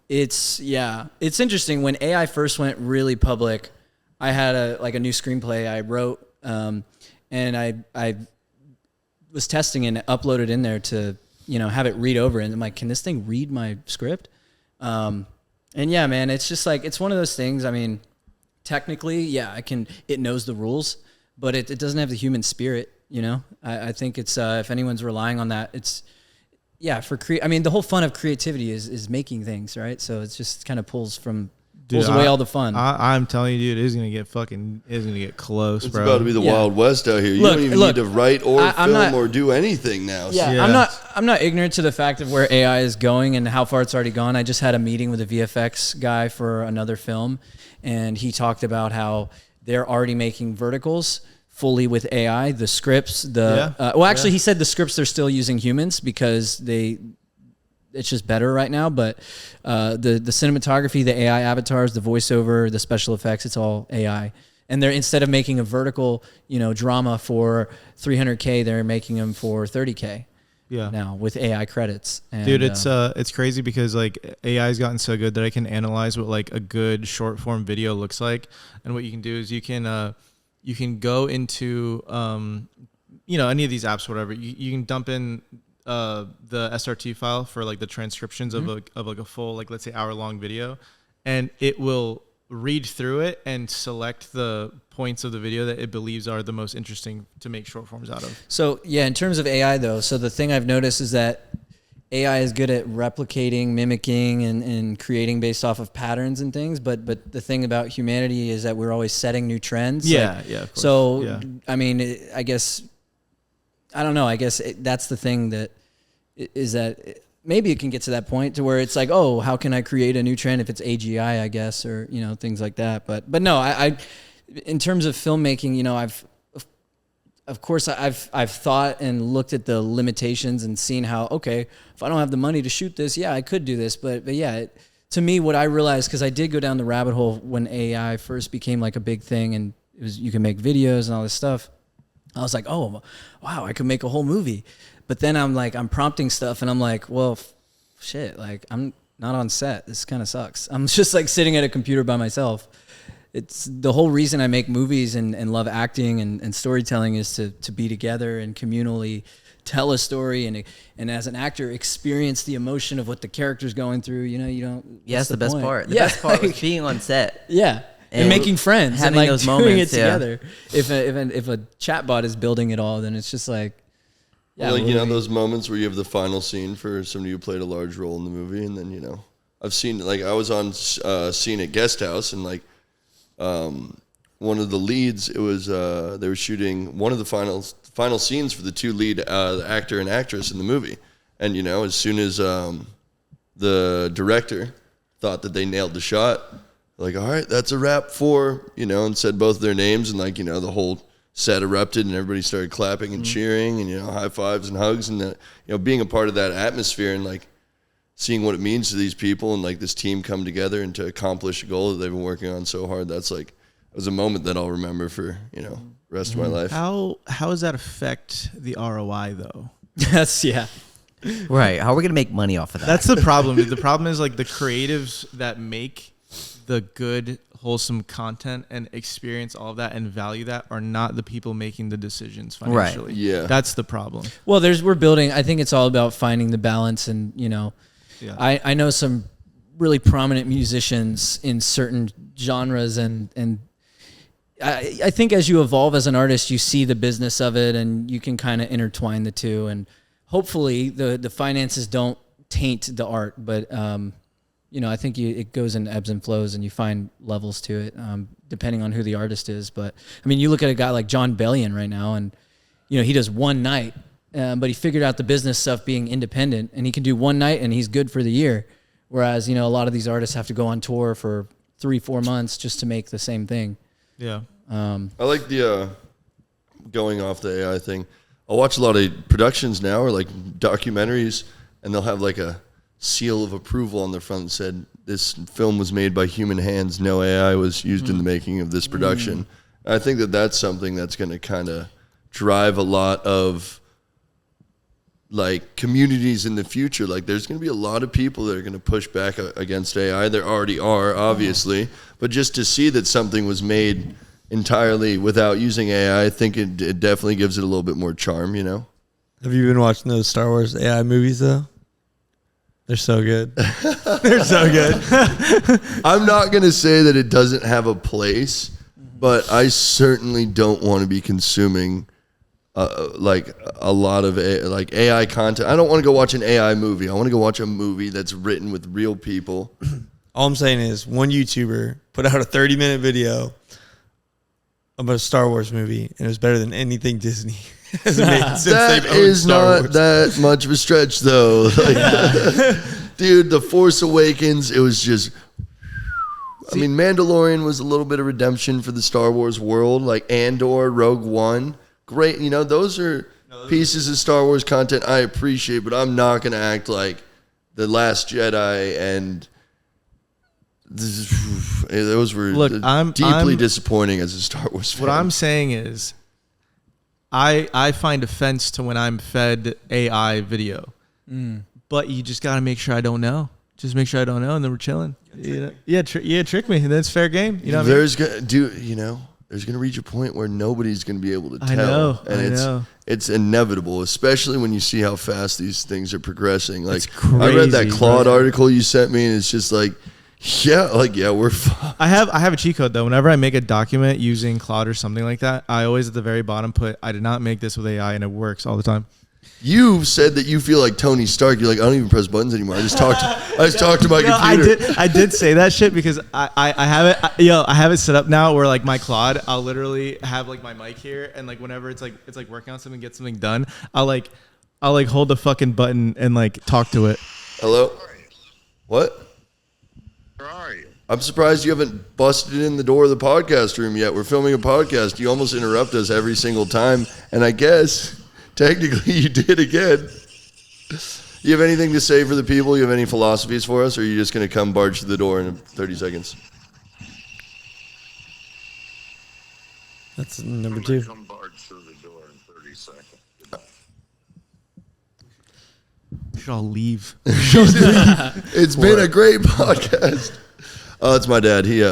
It's interesting. When AI first went really public, I had a new screenplay I wrote, and I was testing and uploaded in there to have it read over, and I'm like, can this thing read my script? And yeah, man, it's just like, it's one of those things. I mean, technically, yeah, it knows the rules, but it doesn't have the human spirit, I think it's, if anyone's relying on that, it's, yeah, I mean, the whole fun of creativity is making things, right? So it's just kind of pulls away all the fun. I'm telling you, dude, it's gonna get close, it's bro. It's about to be the Wild West out here. You don't even need to write or film or do anything now. Yeah, yeah, I'm not ignorant to the fact of where AI is going and how far it's already gone. I just had a meeting with a VFX guy for another film, and he talked about how they're already making verticals fully with AI. The scripts, he said the scripts they're still using humans because it's just better right now, but the cinematography, the AI avatars, the voiceover, the special effects, it's all AI. And they're, instead of making a vertical, drama for $300K, they're making them for $30K. Yeah. Now with AI credits. And, dude, it's crazy because like AI's gotten so good that I can analyze what like a good short form video looks like, and what you can do is you can go into any of these apps, whatever. You can dump in the SRT file for like the transcriptions of like a full, like, let's say hour-long video, and it will read through it and select the points of the video that it believes are the most interesting to make short forms out of. So yeah, in terms of AI though, so the thing I've noticed is that AI is good at replicating, mimicking, and creating based off of patterns and things. But the thing about humanity is that we're always setting new trends. Yeah, like, yeah. Of course. So yeah. I mean, I guess I don't know. I guess that's the thing that is that maybe it can get to that point to where it's like, oh, how can I create a new trend if it's AGI, I guess, or things like that. But no, I in terms of filmmaking, Of course, I've thought and looked at the limitations and seen how, okay, if I don't have the money to shoot this, yeah, I could do this. But yeah, to me, what I realized, because I did go down the rabbit hole when AI first became like a big thing, and it was, you can make videos and all this stuff. I was like, oh, wow, I could make a whole movie. But then I'm prompting stuff, and I'm like, well, shit, like I'm not on set. This kind of sucks. I'm just like sitting at a computer by myself. It's the whole reason I make movies and love acting and storytelling is to be together and communally tell a story and as an actor experience the emotion of what the character's going through. You don't. Yeah, that's the best part. The yeah. best part was being on set. Yeah. And making friends having and like those doing moments, it together. If a chatbot is building it all, then it's just like, yeah. Well, those moments where you have the final scene for somebody who played a large role in the movie, and then I've seen, like, I was on scene at Guest House, and like. One of the leads, it was they were shooting one of the final scenes for the two lead actor and actress in the movie, and as soon as the director thought that they nailed the shot, like, all right, that's a wrap for and said both their names, and like the whole set erupted and everybody started clapping and cheering and high fives and hugs, and being a part of that atmosphere and like seeing what it means to these people and like this team come together and to accomplish a goal that they've been working on so hard. That's like, it was a moment that I'll remember for, the rest of my life. How does that affect the ROI though? Yes. Yeah. Right. How are we going to make money off of that? That's the problem. The problem is like the creatives that make the good, wholesome content and experience all of that and value that are not the people making the decisions financially. Right. Yeah. That's the problem. Well, we're building, I think it's all about finding the balance and, yeah. I know some really prominent musicians in certain genres, and I think as you evolve as an artist, you see the business of it, and you can kind of intertwine the two, and hopefully the finances don't taint the art, but I think it goes in ebbs and flows, and you find levels to it depending on who the artist is. But I mean, you look at a guy like John Bellion right now, and he does one night. But he figured out the business stuff being independent, and he can do one night and he's good for the year. Whereas, a lot of these artists have to go on tour for 3-4 months just to make the same thing. Yeah. I like the going off the AI thing. I'll watch a lot of productions now or like documentaries, and they'll have like a seal of approval on the front that said this film was made by human hands. No AI was used in the making of this production. I think that that's something that's going to kind of drive a lot of like communities in the future. Like there's going to be a lot of people that are going to push back against AI. There already are, obviously, but just to see that something was made entirely without using AI, I think it definitely gives it a little bit more charm, you know? Have you been watching those Star Wars AI movies though? They're so good. They're so good. I'm not going to say that it doesn't have a place, but I certainly don't want to be consuming like a lot of like AI content. I don't want to go watch an AI movie. I want to go watch a movie that's written with real people. All I'm saying is one YouTuber put out a 30-minute video about a Star Wars movie, and it was better than anything Disney has made since That they've owned is Star not Wars. that much of a stretch, though. Like, dude, The Force Awakens, it was just... I mean, Mandalorian was a little bit of redemption for the Star Wars world. Like Andor, Rogue One. Great. You know, those are pieces of Star Wars content I appreciate, but I'm not going to act like The Last Jedi and... Those were deeply disappointing as a Star Wars fan. What I'm saying is, I find offense to when I'm fed AI video, but you just got to make sure I don't know. Just make sure I don't know, and then we're chilling. Trick me, and then it's fair game. You know, there's gonna reach a point where nobody's gonna be able to tell, I know. It's inevitable, especially when you see how fast these things are progressing. Like crazy, I read that Claude bro. article you sent me, and it's just like, we're fine. I have a cheat code though. Whenever I make a document using Claude or something like that, I always at the very bottom put, I did not make this with AI, and it works all the time. You said that you feel like Tony Stark. You're like, I don't even press buttons anymore. I just talk to my computer. I did say that shit because I have it set up now where like my Claude, I'll literally have like my mic here, and like whenever it's like working on something, get something done, I'll hold the fucking button and like talk to it. Hello? What? Where are you? I'm surprised you haven't busted in the door of the podcast room yet. We're filming a podcast. You almost interrupt us every single time, and I guess technically you did again. You have anything to say for the people? You have any philosophies for us, or are you just going to come barge to the door in 30 seconds? That's number I'm 2. gonna come barge through the door in 30 seconds. Goodbye. We should all leave. It's been a great podcast. Oh, it's my dad. He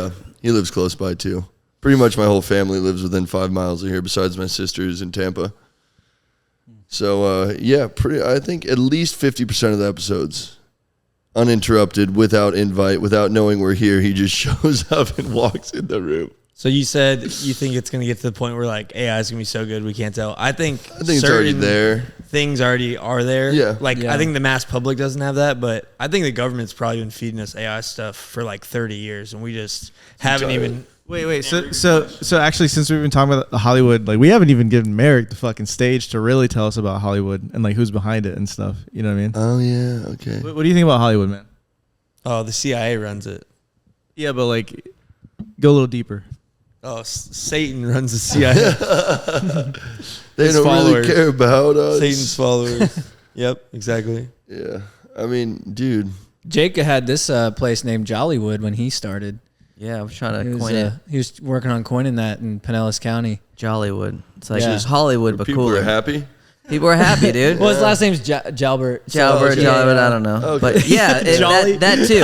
lives close by too. Pretty much my whole family lives within 5 miles of here, besides my sister who's in Tampa. So I think at least 50% of the episodes, uninterrupted, without invite, without knowing we're here, he just shows up and walks in the room. So you said you think it's going to get to the point where like AI is going to be so good we can't tell. I think it's already there. Things already are there. Yeah. I think the mass public doesn't have that, but I think the government's probably been feeding us AI stuff for like 30 years, and we just haven't even. Wait. So actually, since we've been talking about Hollywood, like we haven't even given Merrick the fucking stage to really tell us about Hollywood and like who's behind it and stuff. You know what I mean? Oh yeah, okay. What do you think about Hollywood, man? Oh, the CIA runs it. Yeah, but like, go a little deeper. Oh, Satan runs the CIA. They His don't followers. really care about us. Satan's followers. Yep, exactly. Yeah, I mean, dude. Jake had this place named Jollywood when he started. Yeah, I was trying to coin it. He was working on coining that in Pinellas County. Jollywood. It's like Yeah. Hollywood, but People cooler. are happy. People are happy, dude. Well, his last name's Jalbert. Jalbert, Jollywood, I don't know. Okay. But yeah, Jolly. that too.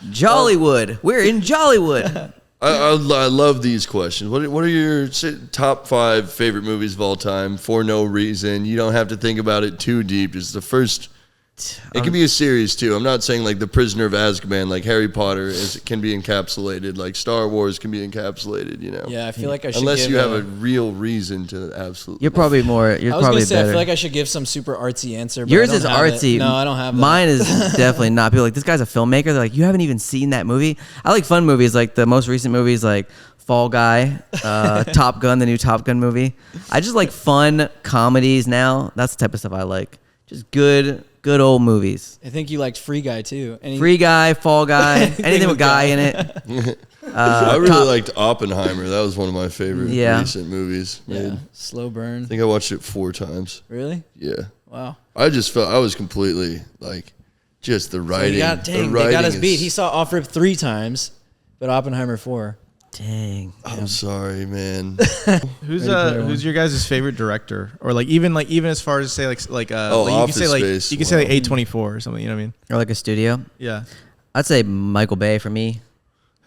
Jollywood. We're in Jollywood. I love these questions. What are your top 5 favorite movies of all time for no reason? You don't have to think about it too deep. Just the first. It can be a series too. I'm not saying like The Prisoner of Azkaban, like Harry Potter can be encapsulated, like Star Wars can be encapsulated. You know. Yeah, I feel like I should. Unless give you have a real reason to absolutely. You're probably more. You're I was probably gonna say better. I feel like I should give some super artsy answer. But Yours I don't is have it. artsy. No, I don't have that. Mine is definitely not. People are like, this guy's a filmmaker. They're like, you haven't even seen that movie. I like fun movies, like the most recent movies, like Fall Guy, Top Gun, the new Top Gun movie. I just like fun comedies now. That's the type of stuff I like. Just good old movies. I think you liked Free Guy too. Free Guy, Fall Guy, anything with Guy in it. I really liked Oppenheimer. That was one of my favorite recent movies. Yeah, made. slow burn. I think I watched it 4 times. Really? Yeah. Wow. I just felt I was completely like Just the So writing. they got us beat. He saw Off-Rip 3 times, but Oppenheimer 4. Dang. I'm sorry, man. Who's Player One. who's your guys' favorite director, or even as far as say like you can Office say Space. you can say like A24 or something. You know what I mean? Or like a studio. Yeah. I'd say Michael Bay for me.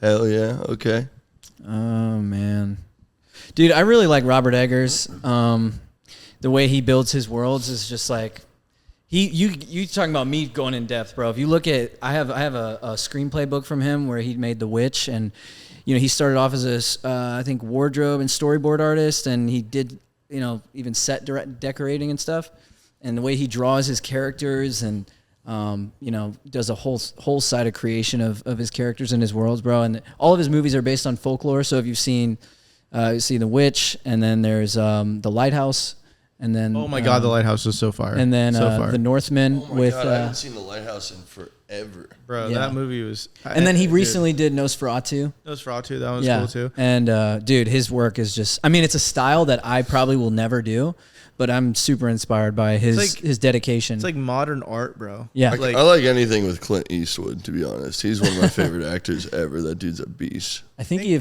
Hell yeah. Okay. Oh man, dude, I really like Robert Eggers. The way he builds his worlds is just like you talking about me going in depth, bro. If you look at, I have a screenplay book from him where he made The Witch, and he started off as a I think wardrobe and storyboard artist, and he did even set decorating and stuff, and the way he draws his characters and does a whole side of creation of his characters and his worlds, bro. And all of his movies are based on folklore. So if you've seen The Witch, and then there's The Lighthouse, and then Oh my God, The Lighthouse was so fire. and then so fire. The Northman Oh my with God, I haven't seen The Lighthouse in forever. Bro, yeah. that movie was. and then he dude, recently did Nosferatu. Nosferatu, that was Yeah, cool too. and dude, his work is just, I mean, it's a style that I probably will never do, but I'm super inspired by his dedication. It's like modern art, bro. Yeah. I like anything with Clint Eastwood, to be honest. He's one of my favorite actors ever. That dude's a beast. I think did he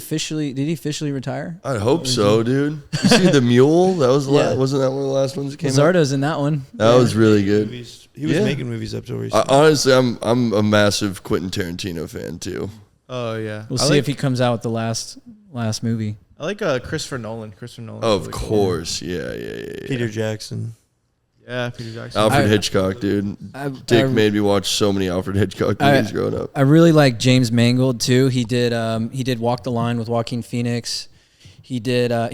officially retire? I hope so, dude. You see The Mule? That was Yeah. wasn't that one of the last ones that came out? Lizardo's in that one. That was really good. Movies. He was Yeah. making movies up till recently. Honestly, I'm a massive Quentin Tarantino fan too. Oh yeah. We'll I see like, if he comes out with the last movie. I like Christopher Nolan. Christopher Nolan. Of course, yeah. Peter Jackson. Yeah, Peter Jackson. Alfred Hitchcock, dude. Dick made me watch so many Alfred Hitchcock movies growing up. I really like James Mangold too. He did Walk the Line with Joaquin Phoenix. He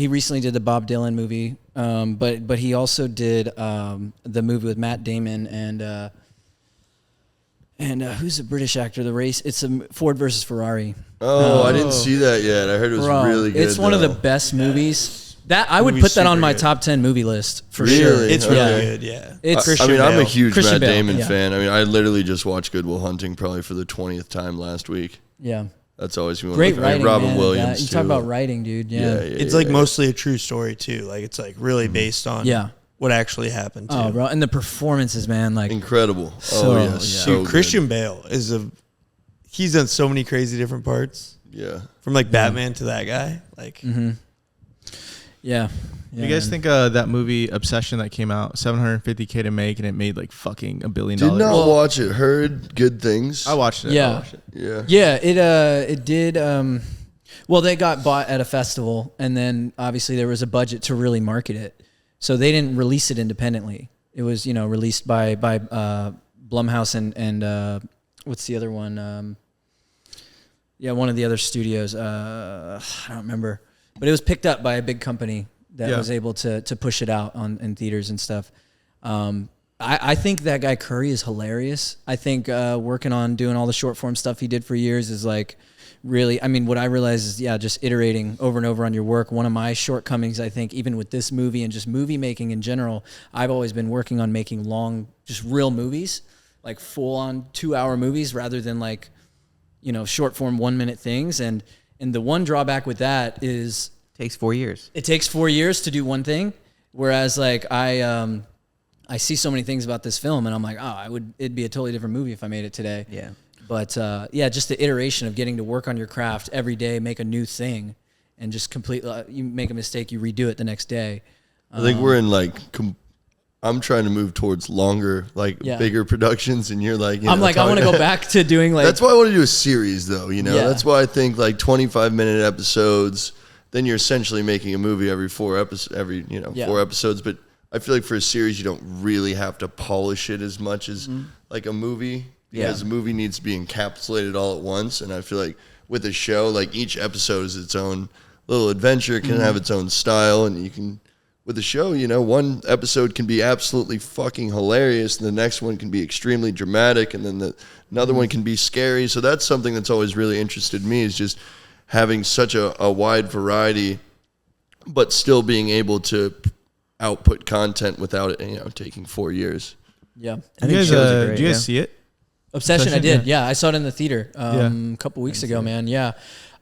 recently did the Bob Dylan movie. But he also did the movie with Matt Damon and who's the British actor? The race. It's a Ford versus Ferrari. Oh, I didn't see that yet. I heard it was Bro, really good. it's one of the best movies. That I would Movie's put that on super my good. top 10 movie list for Really? sure. It's really Yeah. good, yeah. It's I mean, I'm a Bale. huge Christian Matt Bale, Damon yeah. fan. I mean, I literally just watched Good Will Hunting probably for the 20th time last week. yeah. That's always been Great I mean, writing, Robin man. Williams. You too. talk about writing, dude. Yeah. It's like mostly a true story too. Like it's like really based on Yeah. what actually happened. Too. Oh, bro, and the performances, man. Like, incredible. So, Oh yeah, yeah. so Dude, Christian Bale he's done so many crazy different parts. good. Yeah. From like Batman to that guy. Like yeah. You guys think that movie Obsession that came out, $750K to make, and it made like fucking $1 billion? Did not watch it. Heard good things. I watched it. Yeah. I watched it. Yeah. Yeah, it did. Well, they got bought at a festival, and then obviously there was a budget to really market it, so they didn't release it independently. It was released by Blumhouse and what's the other one? One of the other studios. I don't remember, but it was picked up by a big company that was able to push it out in theaters and stuff. I think that guy Curry is hilarious. I think working on doing all the short form stuff he did for years is like really, I mean, what I realize is, just iterating over and over on your work. One of my shortcomings, I think, even with this movie and just movie making in general, I've always been working on making long, just real movies, like full on 2-hour movies rather than like, short form 1-minute things. And the one drawback with that is Takes 4 years. it takes 4 years to do one thing. Whereas like I see so many things about this film and I'm like, it'd be a totally different movie if I made it today. Yeah. But just the iteration of getting to work on your craft every day, make a new thing, and just completely, you make a mistake, you redo it the next day. I think we're in like. I'm trying to move towards longer, bigger productions, and you're like. I want to go back to doing like. That's why I want to do a series, though. Yeah. That's why I think like 25-minute episodes. Then you're essentially making a movie every 4 episodes. 4 episodes. But I feel like for a series, you don't really have to polish it as much as like a movie. Because a movie needs to be encapsulated all at once. And I feel like with a show, like each episode is its own little adventure. It can have its own style. And you can, with a show, one episode can be absolutely fucking hilarious. And the next one can be extremely dramatic. And then another one can be scary. So that's something that's always really interested me is just having such a wide variety, but still being able to output content without it, taking 4 years. Yeah. I You think guys, shows are did great, you guys yeah. see it? Obsession, I did. Yeah, I saw it in the theater a couple weeks ago, it. man. Yeah,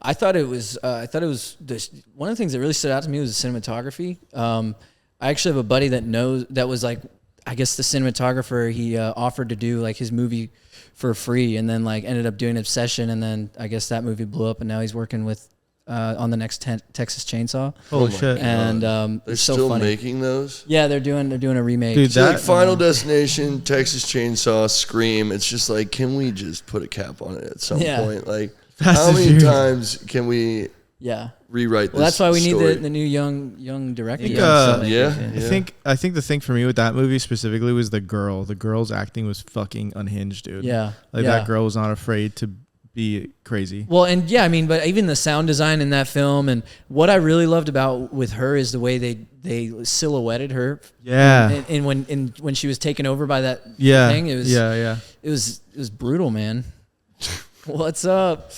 I thought it was. One of the things that really stood out to me was the cinematography. I actually have a buddy that was like, I guess the cinematographer, he offered to do like his movie for free, and then like ended up doing Obsession, and then I guess that movie blew up, and now he's working with on the next Texas Chainsaw. Holy shit! And They're it's so still funny. making those. Yeah, they're doing a remake. Dude, So like that Final Destination, Texas Chainsaw, Scream. It's just like, can we just put a cap on it at some Yeah. point? Like, Fast how and many Furious. times can we Yeah. rewrite this? Well, that's why we need story? the new young director. Yeah. I think the thing for me with that movie specifically was the girl. The girl's acting was fucking unhinged, dude. Yeah. Like yeah. that girl was not afraid to be crazy. Well, and yeah, I mean, but even the sound design in that film, and what I really loved about with her is the way they silhouetted her. Yeah. And when she was taken over by that Yeah. thing, it was yeah. it was brutal, man. What's up?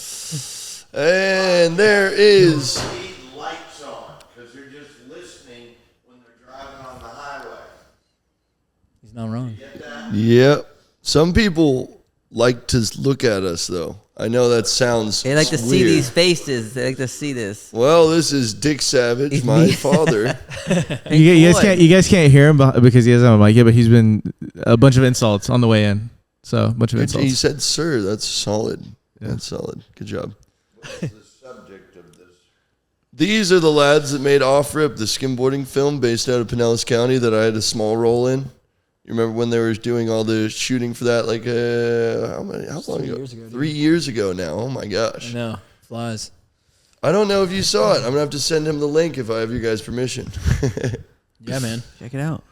And there is. Leave lights on because they're just listening when they're driving on the highway. He's not wrong. Yep. Some people like to look at us, though. I know that sounds They like to see weird. these faces. They like to see this. Well, this is Dick Savage, my father. You guys can't hear him because he doesn't have a mic yet, but he's been a bunch of insults on the way in. So a bunch of He insults. said, "Sir, that's solid. That's solid. Good job." The subject of this. These are the lads that made Off Rip, the skimboarding film based out of Pinellas County that I had a small role in. You remember when they were doing all the shooting for that? Like, how long 3 ago? years ago, dude. 3 years ago now. Oh my gosh. No, flies. I don't know if you saw it. I'm gonna have to send him the link if I have your guys' permission. Yeah, man. Check it out.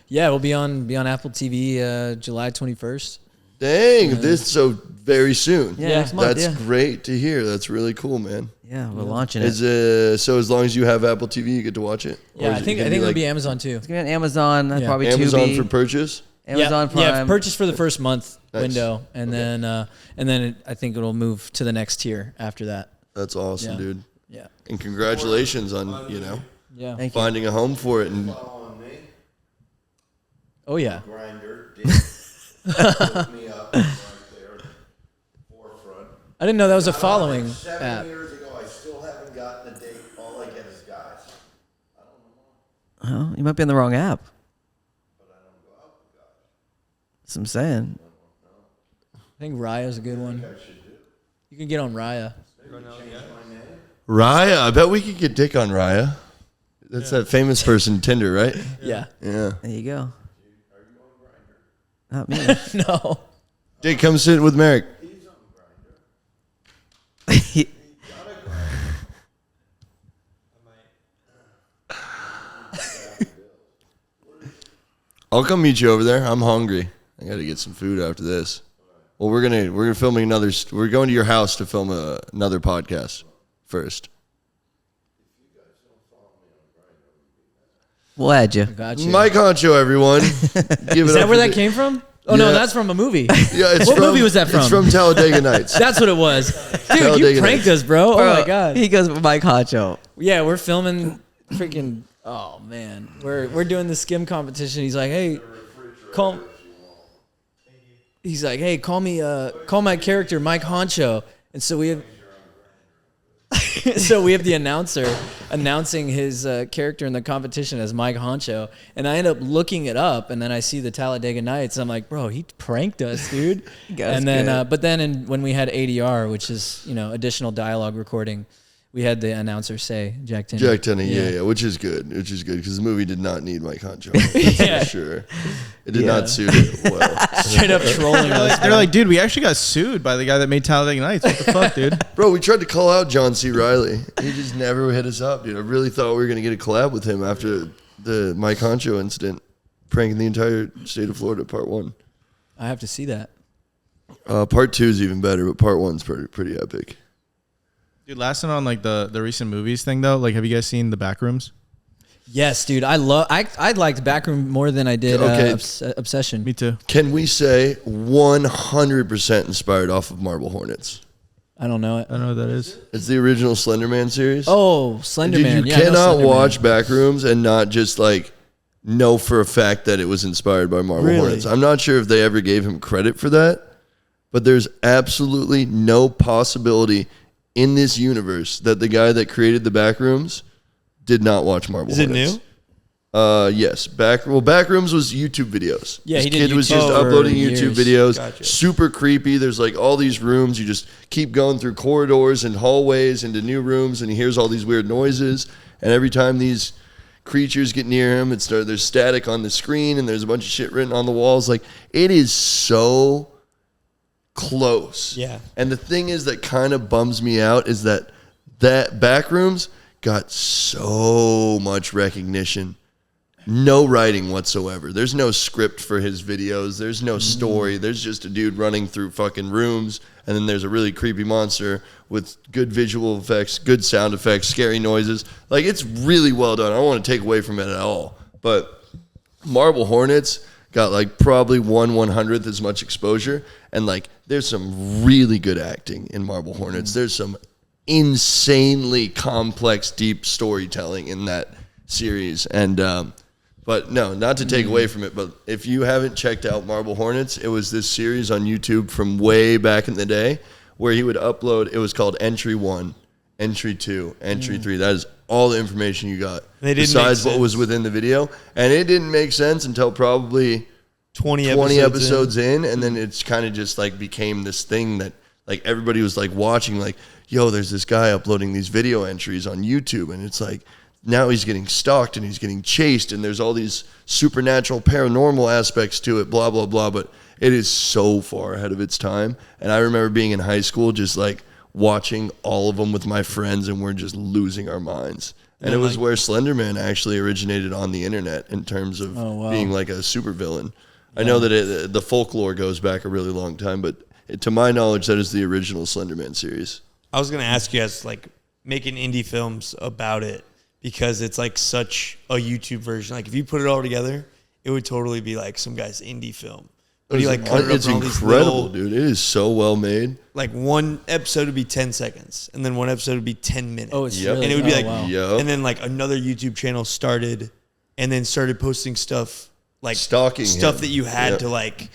Yeah, we'll be on Apple TV July 21st. Dang, this so very soon. Yeah, Yeah. next month. That's Yeah, great to hear. That's really cool, man. yeah, we're launching it. Is so as long as you have Apple TV, you get to watch it. Or Yeah, is I it think gonna be it'll like be Amazon too. It's gonna be on Amazon. Yeah. Probably Amazon Tubi, for purchase. Amazon Prime. Yeah, purchase for the first month Nice. window, and then I think it'll move to the next tier after that. That's awesome, Yeah. dude. Yeah. And congratulations on Yeah. Thank you. finding a home for it. And Following me, Oh yeah. Grinder did hook me up right there, forefront. I didn't know that was a following 7 app. years ago, I still haven't gotten a date. All I get is guys. Oh, you might be on the wrong app. That's what I'm saying. I think Raya's a good one. You can get on Raya. Raya, I bet we could get Dick on Raya. That's that famous person, Tinder, right? Yeah. Yeah. There you go. Not me. No. Dick, come sit with Merrick. I'll come meet you over there. I'm hungry. I got to get some food after this. Well, we're gonna filming another. We're going to your house to film another podcast first. We'll add you. Gotcha. Mike Honcho, everyone. Give Is it that up where for that Dick. came from? Oh no, Yeah. that's from a movie. Yeah, it's What from, movie was that It's from? from Talladega Nights. That's what it was. Dude, you Talladega pranked Nights. us, bro. Oh my god. He goes with Mike Honcho. Yeah, we're filming freaking. Oh man, we're doing the skim competition. He's like, hey, call. He's like, hey, call my character Mike Honcho, and so we have. So we have the announcer announcing his character in the competition as Mike Honcho, and I end up looking it up, and then I see the Talladega Nights. I'm like, bro, he pranked us, dude. That's And then, good. but then when we had ADR, which is additional dialogue recording, we had the announcer say Jack Tenney. Jack Tenney, yeah, which is good because the movie did not need Mike Honcho. Yeah. For sure. It did not suit it well. Straight up trolling us. They're like, dude, we actually got sued by the guy that made Talladega Nights. What the fuck, dude? Bro, we tried to call out John C. Reilly. He just never hit us up, dude. I really thought we were going to get a collab with him after the Mike Honcho incident, pranking the entire state of Florida, part one. I have to see that. Part two is even better, but part one's pretty epic. Dude, last one on like the recent movies thing though. Like, have you guys seen The Backrooms? Yes, dude. I liked Backroom more than I did Okay. Obsession. Me too. Can we say 100% inspired off of Marble Hornets? I don't know it. I don't know what that is. It's the original Slender Man series. Oh, Slender Dude, Man. you Yeah, I know cannot Slender Man. watch Backrooms and not just like know for a fact that it was inspired by Marble Really? Hornets. I'm not sure if they ever gave him credit for that, but there's absolutely no possibility in this universe that the guy that created the Backrooms did not watch Marble Is it Hornets. new? Yes. Backrooms was YouTube videos. Yeah, this he did kid was YouTube just for uploading YouTube years. videos. Gotcha. Super creepy. There's like all these rooms. You just keep going through corridors and hallways into new rooms, and he hears all these weird noises. And every time these creatures get near him, there's static on the screen, and there's a bunch of shit written on the walls. Like, it is so close. Yeah. And the thing is that kind of bums me out is that Backrooms got so much recognition. No writing whatsoever. There's no script for his videos. There's no story. There's just a dude running through fucking rooms, and then there's a really creepy monster with good visual effects, good sound effects, scary noises. Like, it's really well done. I don't want to take away from it at all. But Marble Hornets got like probably 1/100th as much exposure, and like there's some really good acting in Marble Hornets. There's some insanely complex, deep storytelling in that series, and but no, not to take away from it, but if you haven't checked out Marble Hornets, it was this series on YouTube from way back in the day where he would upload. It was called Entry 1, Entry 2, Entry 3. That is all the information you got besides what was within the video, and it didn't make sense until probably 20 episodes in, and then it's kind of just like became this thing that like everybody was like watching, like, yo, there's this guy uploading these video entries on YouTube, and it's like now he's getting stalked and he's getting chased, and there's all these supernatural paranormal aspects to it, blah blah blah. But it is so far ahead of its time, and I remember being in high school just like watching all of them with my friends, and we're just losing our minds. And it was where Slenderman actually originated on the internet in terms of being like a supervillain. I know that the folklore goes back a really long time, but to my knowledge, that is the original Slenderman series. I was going to ask you guys, like, making indie films about it, because it's like such a YouTube version. Like, if you put it all together, it would totally be like some guy's indie film. But he like cut it up it's in all these incredible, little, dude. It is so well made. like one episode would be 10 seconds, and then one episode would be 10 minutes. Oh, it's Yep. really, And it would be like, wow. and then like another YouTube channel started, and then started posting stuff like Stalking stuff him. that you had Yep. to like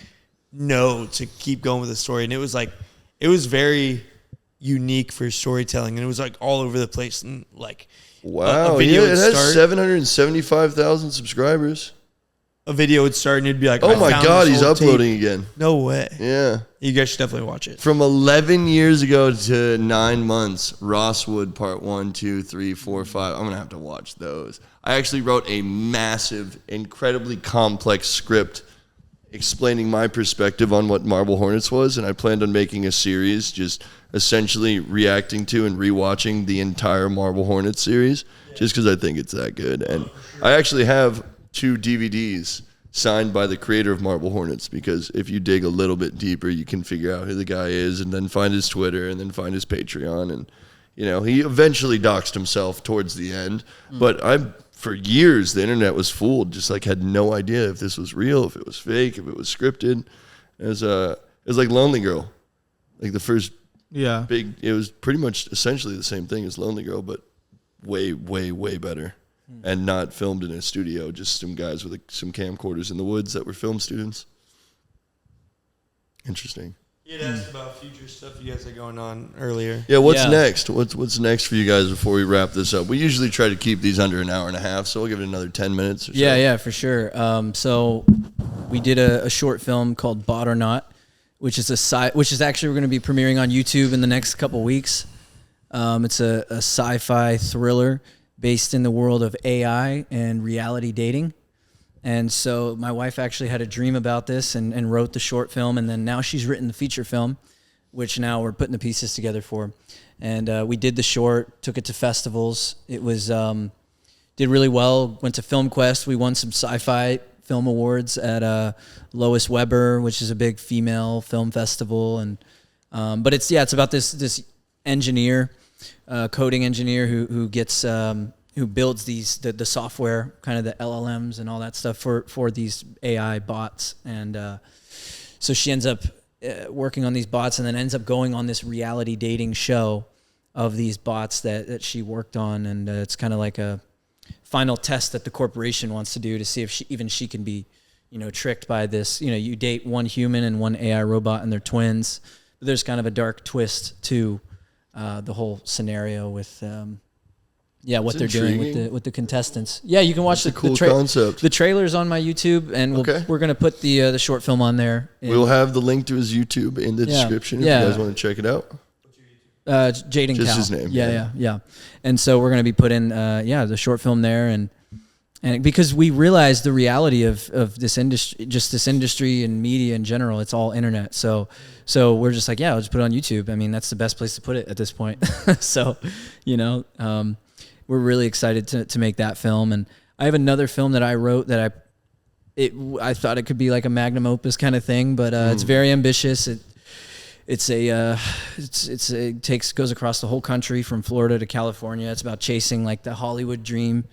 know to keep going with the story. And it was like, it was very unique for storytelling, and it was like all over the place. And like, Wow, a video yeah, it would has start, 775,000 subscribers. a video would start, and it'd be like, Oh I my found God, this he's old uploading tape. again. No way. Yeah. You guys should definitely watch it. From 11 years ago to 9 months, Rosswood part 1, 2, 3, 4, 5. I'm going to have to watch those. I actually wrote a massive, incredibly complex script explaining my perspective on what Marble Hornets was, and I planned on making a series just essentially reacting to and rewatching the entire Marble Hornets series just because I think it's that good. And I actually have 2 DVDs signed by the creator of Marble Hornets, because if you dig a little bit deeper, you can figure out who the guy is, and then find his Twitter, and then find his Patreon. And, you know, he eventually doxed himself towards the end, but for years, the internet was fooled, just like had no idea if this was real, if it was fake, if it was scripted. It was like Lonely Girl. Like the first it was pretty much essentially the same thing as Lonely Girl, but way, way, way better. And not filmed in a studio, just some guys with some camcorders in the woods that were film students. Interesting. You had asked about future stuff you guys had going on earlier. Yeah, what's Yeah. next? What's next for you guys before we wrap this up? We usually try to keep these under an hour and a half, so we'll give it another 10 minutes or so. Yeah, for sure. So we did a short film called Bot or Not, which is actually we're going to be premiering on YouTube in the next couple weeks. It's a sci-fi thriller based in the world of AI and reality dating. And so my wife actually had a dream about this and wrote the short film, and then now she's written the feature film, which now we're putting the pieces together for. And we did the short, took it to festivals. It was did really well. Went to Film Quest. We won some sci-fi film awards at Lois Weber, which is a big female film festival. And but it's about this engineer, coding engineer who gets who builds the software, kind of the LLMs and all that stuff for these AI bots. And so she ends up working on these bots, and then ends up going on this reality dating show of these bots that she worked on. And it's kind of like a final test that the corporation wants to do to see if she can be, tricked by this. You date one human and one AI robot, and they're twins. But there's kind of a dark twist to the whole scenario with, yeah, what That's they're doing intriguing. with the contestants. Yeah, you can watch That's a cool concept. The trailer's on my YouTube, and we're gonna put the short film on there. We'll have the link to his YouTube in the description if you guys want to check it out. Jaden Just Cal. his name, Yeah. And so we're gonna be putting the short film there, and because we realize the reality of this industry, just this industry and media in general, it's all internet. So we're just like, I'll just put it on YouTube. I mean, that's the best place to put it at this point. So, we're really excited to make that film. And I have another film that I wrote that I thought it could be like a magnum opus kind of thing, but it's very ambitious. Goes across the whole country from Florida to California. It's about chasing like the Hollywood dream.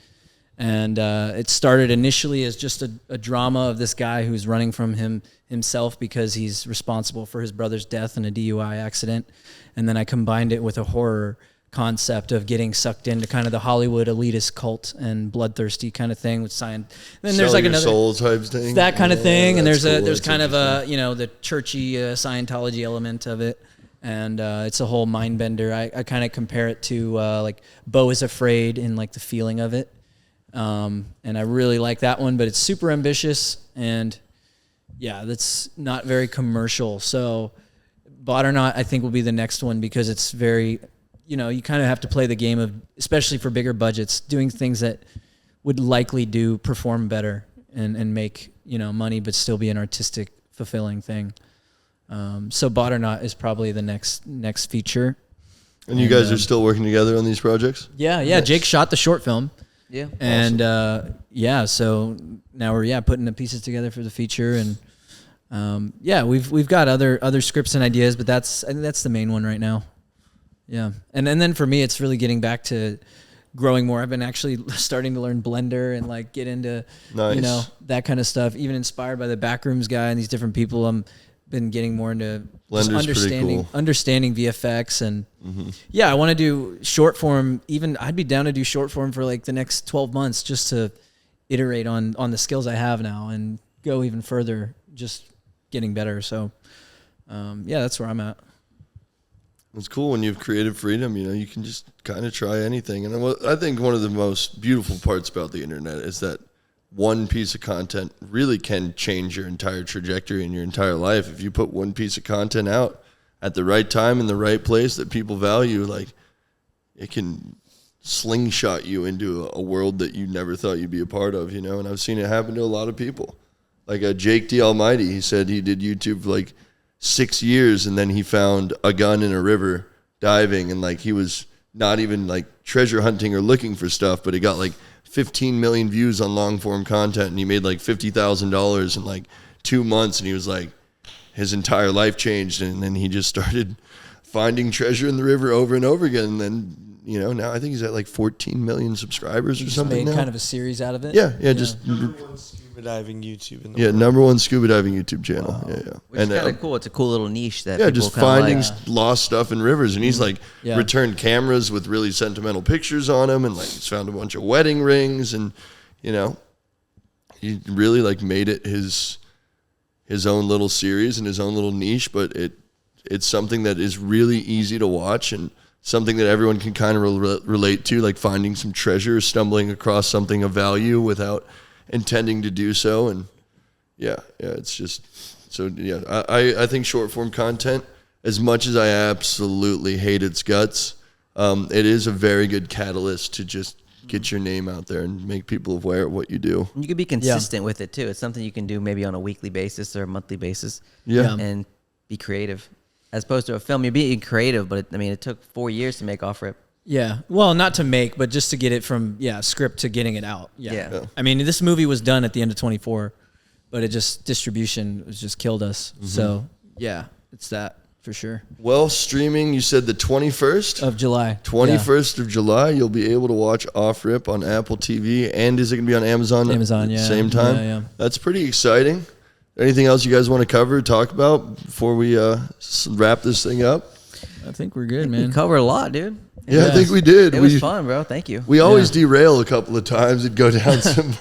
And it started initially as just a drama of this guy who's running from himself because he's responsible for his brother's death in a DUI accident. And then I combined it with a horror concept of getting sucked into kind of the Hollywood elitist cult and bloodthirsty kind of thing with science. Then there's like another soul type thing, that kind of thing. And there's cool. there's kind of a the churchy Scientology element of it. And it's a whole mind bender. I kind of compare it to like Beau is Afraid in like the feeling of it. And I really like that one, but it's super ambitious and that's not very commercial. So Bought or Not, I think will be the next one because it's very, you kind of have to play the game of, especially for bigger budgets, doing things that would likely perform better and make, money, but still be an artistic fulfilling thing. So Bought or Not is probably the next feature. And you guys are still working together on these projects? Yeah. Nice. Jake shot the short film. Yeah. And so now we're putting the pieces together for the feature, and we've got other scripts and ideas, but I think that's the main one right now. Yeah, and then for me, it's really getting back to growing more. I've been actually starting to learn Blender and like get into that kind of stuff. Even inspired by the Backrooms guy and these different people, I'm been getting more into understanding VFX and I want to do short form. Even I'd be down to do short form for like the next 12 months just to iterate on the skills I have now and go even further, just getting better. So that's where I'm at. It's cool when you have creative freedom, you can just kind of try anything. And I think one of the most beautiful parts about the internet is that one piece of content really can change your entire trajectory in your entire life. If you put one piece of content out at the right time in the right place that people value, like it can slingshot you into a world that you never thought you'd be a part of, And I've seen it happen to a lot of people. Like Jake the Almighty, he said he did YouTube for like 6 years and then he found a gun in a river diving and like he was not even like treasure hunting or looking for stuff, but he got like 15 million views on long form content and he made like $50,000 in like 2 months, and he was like, his entire life changed, and then he just started finding treasure in the river over and over again. And then, now I think he's at like 14 million subscribers or something. Made now. kind of a series out of it. Yeah, just Number one scuba diving YouTube in the world. number one scuba diving YouTube channel. Wow. Yeah. Which is kind of cool. It's a cool little niche that people just kinda finding like. lost stuff in rivers, and he's like returned cameras with really sentimental pictures on them, and like he's found a bunch of wedding rings, and he really like made it his own little series and his own little niche, but it's something that is really easy to watch and something that everyone can kind of relate to, like finding some treasure, stumbling across something of value without intending to do so. And it's just so I think short form content, as much as I absolutely hate its guts, it is a very good catalyst to just get your name out there and make people aware of what you do. You can be consistent with it too. It's something you can do maybe on a weekly basis or a monthly basis. And be creative. As opposed to a film, you're being creative, but it took 4 years to make Off Rip. Yeah. Well, not to make, but just to get it from script to getting it out. Yeah. I mean, this movie was done at the end of 24, but distribution was just killed us. Mm-hmm. So it's that for sure. Well, streaming, you said the 21st of July. 21st of July, you'll be able to watch Off Rip on Apple TV, and is it going to be on Amazon? Amazon, at the same time? Yeah. That's pretty exciting. Anything else you guys want to cover, talk about before we wrap this thing up? I think we're good, man. We covered a lot, dude. Yeah, I think we did. It was fun, bro. Thank you. We always derail a couple of times and go down some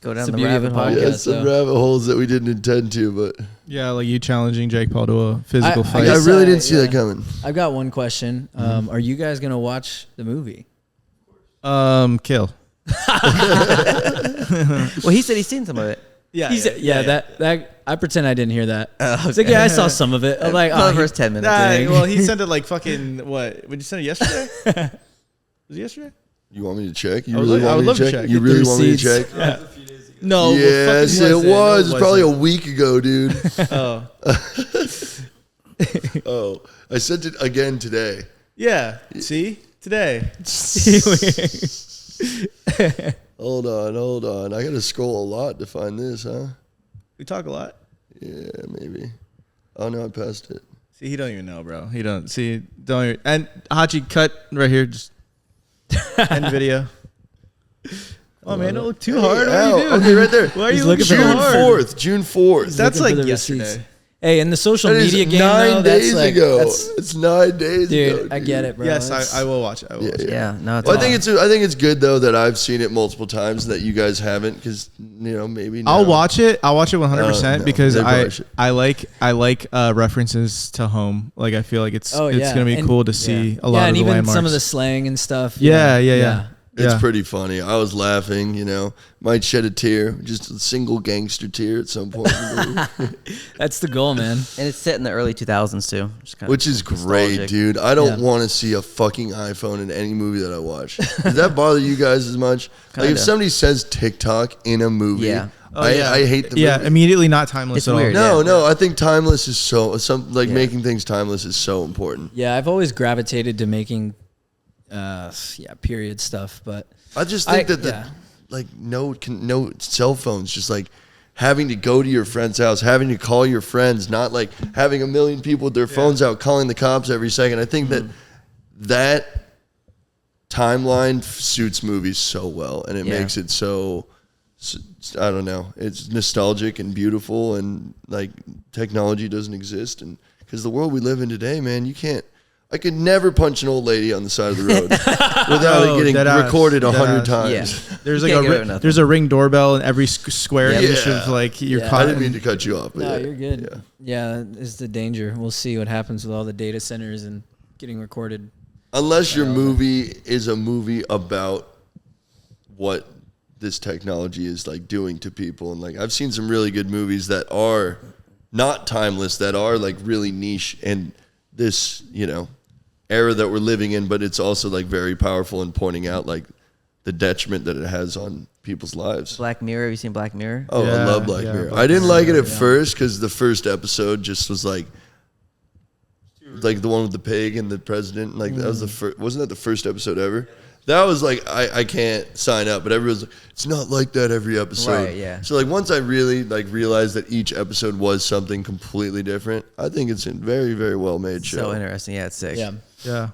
the rabbit hole. Rabbit holes that we didn't intend to, but like you challenging Jake Paul to a physical fight. I really didn't see that coming. I've got one question. Are you guys gonna watch the movie? Kill. Well, he said he's seen some of it. Yeah, That I pretend I didn't hear that. Oh, It's like, yeah, I saw some of it. I'm like, the oh, first 10 minutes. Well, he sent it like fucking what? Would you send it yesterday? Was it yesterday? You want me to check? You I would really love- I want would me love to to check? check. You Get the really want me to receipts. check? Yeah. No. Yes, fucking it was. It was probably a wasn't. week ago, dude. Oh. Oh, I sent it again today. Yeah. See? Today. Hold on. I gotta scroll a lot to find this, huh? We talk a lot. Yeah, maybe. Oh no, I passed it. See, he don't even know, bro. He don't see. Don't even. And Hachi, cut right here. Just end video. Oh man, don't look too hard. What are you doing? Okay, right there. Why are He's you looking looking so for hard? June 4th. That's looking like for the yesterday. receipts. Hey, in the social That is media game, 9 though, days that's like, ago. that's, It's 9 days ago. dude, I dude. get it, bro. Yes, It's- I will watch it. I will watch it. Yeah, no, it's Well, I fine. think it's good though that I've seen it multiple times that you guys haven't, because maybe I'll no. watch it. I'll watch it 100% no, because they probably I should. I like references to home. Like I feel like it's gonna be and- cool to see a lot yeah, of and the even landmarks. some of the slang and stuff. you Yeah, know, yeah. It's Yeah. pretty funny. I was laughing, might shed a tear, just a single gangster tear at some point, That's the goal, man. And it's set in the early 2000s too, which is great, nostalgic. dude. I don't Yeah. want to see a fucking iPhone in any movie that I watch. Does that bother you guys as much? Like if Kinda. somebody says TikTok in a movie, Yeah. I hate the movie. immediately not timeless It's at all. weird. No, I think timeless is Yeah. making things timeless is so important. Yeah, I've always gravitated to making, period stuff, but I just think no cell phones, just like having to go to your friend's house, having to call your friends, not like having a million people with their phones out calling the cops every second. I think that timeline suits movies so well, and it makes it so, I don't know, it's nostalgic and beautiful, and like technology doesn't exist, and because the world we live in today, man, I could never punch an old lady on the side of the road without it getting deadass. recorded 100 Deadass. times. Yeah. There's You like can't get away with nothing. there's a Ring doorbell in every square Yeah. inch of like you're Yeah. caught. I didn't mean to cut you off. But no, yeah. you're good. Yeah, that is the danger. We'll see what happens with all the data centers and getting recorded. Unless your movie is a movie about what this technology is like doing to people, and like I've seen some really good movies that are not timeless, that are like really niche and this era that we're living in, but it's also like very powerful in pointing out like the detriment that it has on people's lives. Black Mirror. Have you seen Black Mirror? Oh, I Yeah, love Black yeah, Mirror. Black I didn't like it at yeah. first because the first episode just was like the one with the pig and the president. Like that was the first. Wasn't that the first episode ever? That was like I can't sign up, but everyone's like, it's not like that every episode. Right, yeah. So like once I really like realized that each episode was something completely different, I think it's a very, very well made show. So interesting. Yeah, it's sick. Yeah. Yeah.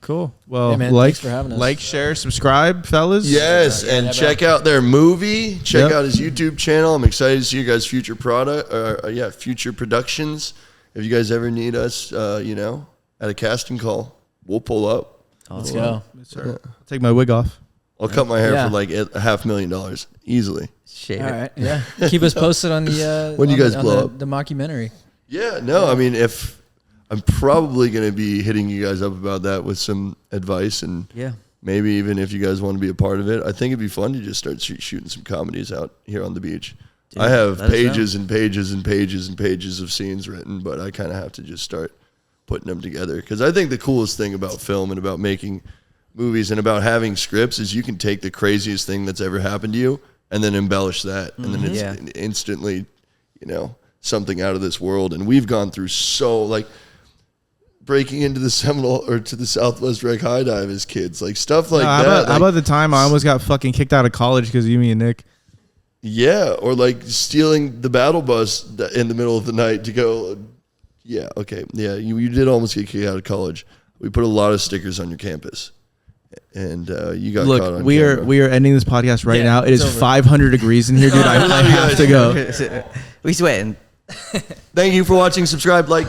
Cool. Well, Yeah, man, like, thanks for having us. like, share, subscribe, fellas. Yes, and yeah, check out their movie. Check Yep. out his YouTube channel. I'm excited to see you guys' future future productions. If you guys ever need us, at a casting call, we'll pull up. Let's go. Yes, sir. I'll take my wig off. I'll cut my hair Yeah. for like $500,000 easily. Shit. All right. Yeah. Keep us posted on the When you on guys the, blow on up. the mockumentary. Yeah, no, I mean, if I'm probably going to be hitting you guys up about that with some advice, and Yeah. maybe even if you guys want to be a part of it, I think it'd be fun to just start shooting some comedies out here on the beach. Dude, I have let us know. pages and pages and pages and pages of scenes written, but I kind of have to just start putting them together, because I think the coolest thing about film and about making movies and about having scripts is you can take the craziest thing that's ever happened to you and then embellish that, and then it's Yeah. instantly, something out of this world. And we've gone through so like breaking into the Seminole or to the Southwest Rec High Dive as kids, like stuff like how that. about, how about the time I almost got fucking kicked out of college because of you, me, and Nick? Yeah, or like stealing the battle bus in the middle of the night to go. Yeah, okay, yeah, you did almost get kicked out of college. We put a lot of stickers on your campus, and you got caught on Look, we camera. are ending this podcast right Yeah, now. It it's is over. 500 degrees in here, dude. I have to go. We sweating. Thank you for watching. Subscribe, like.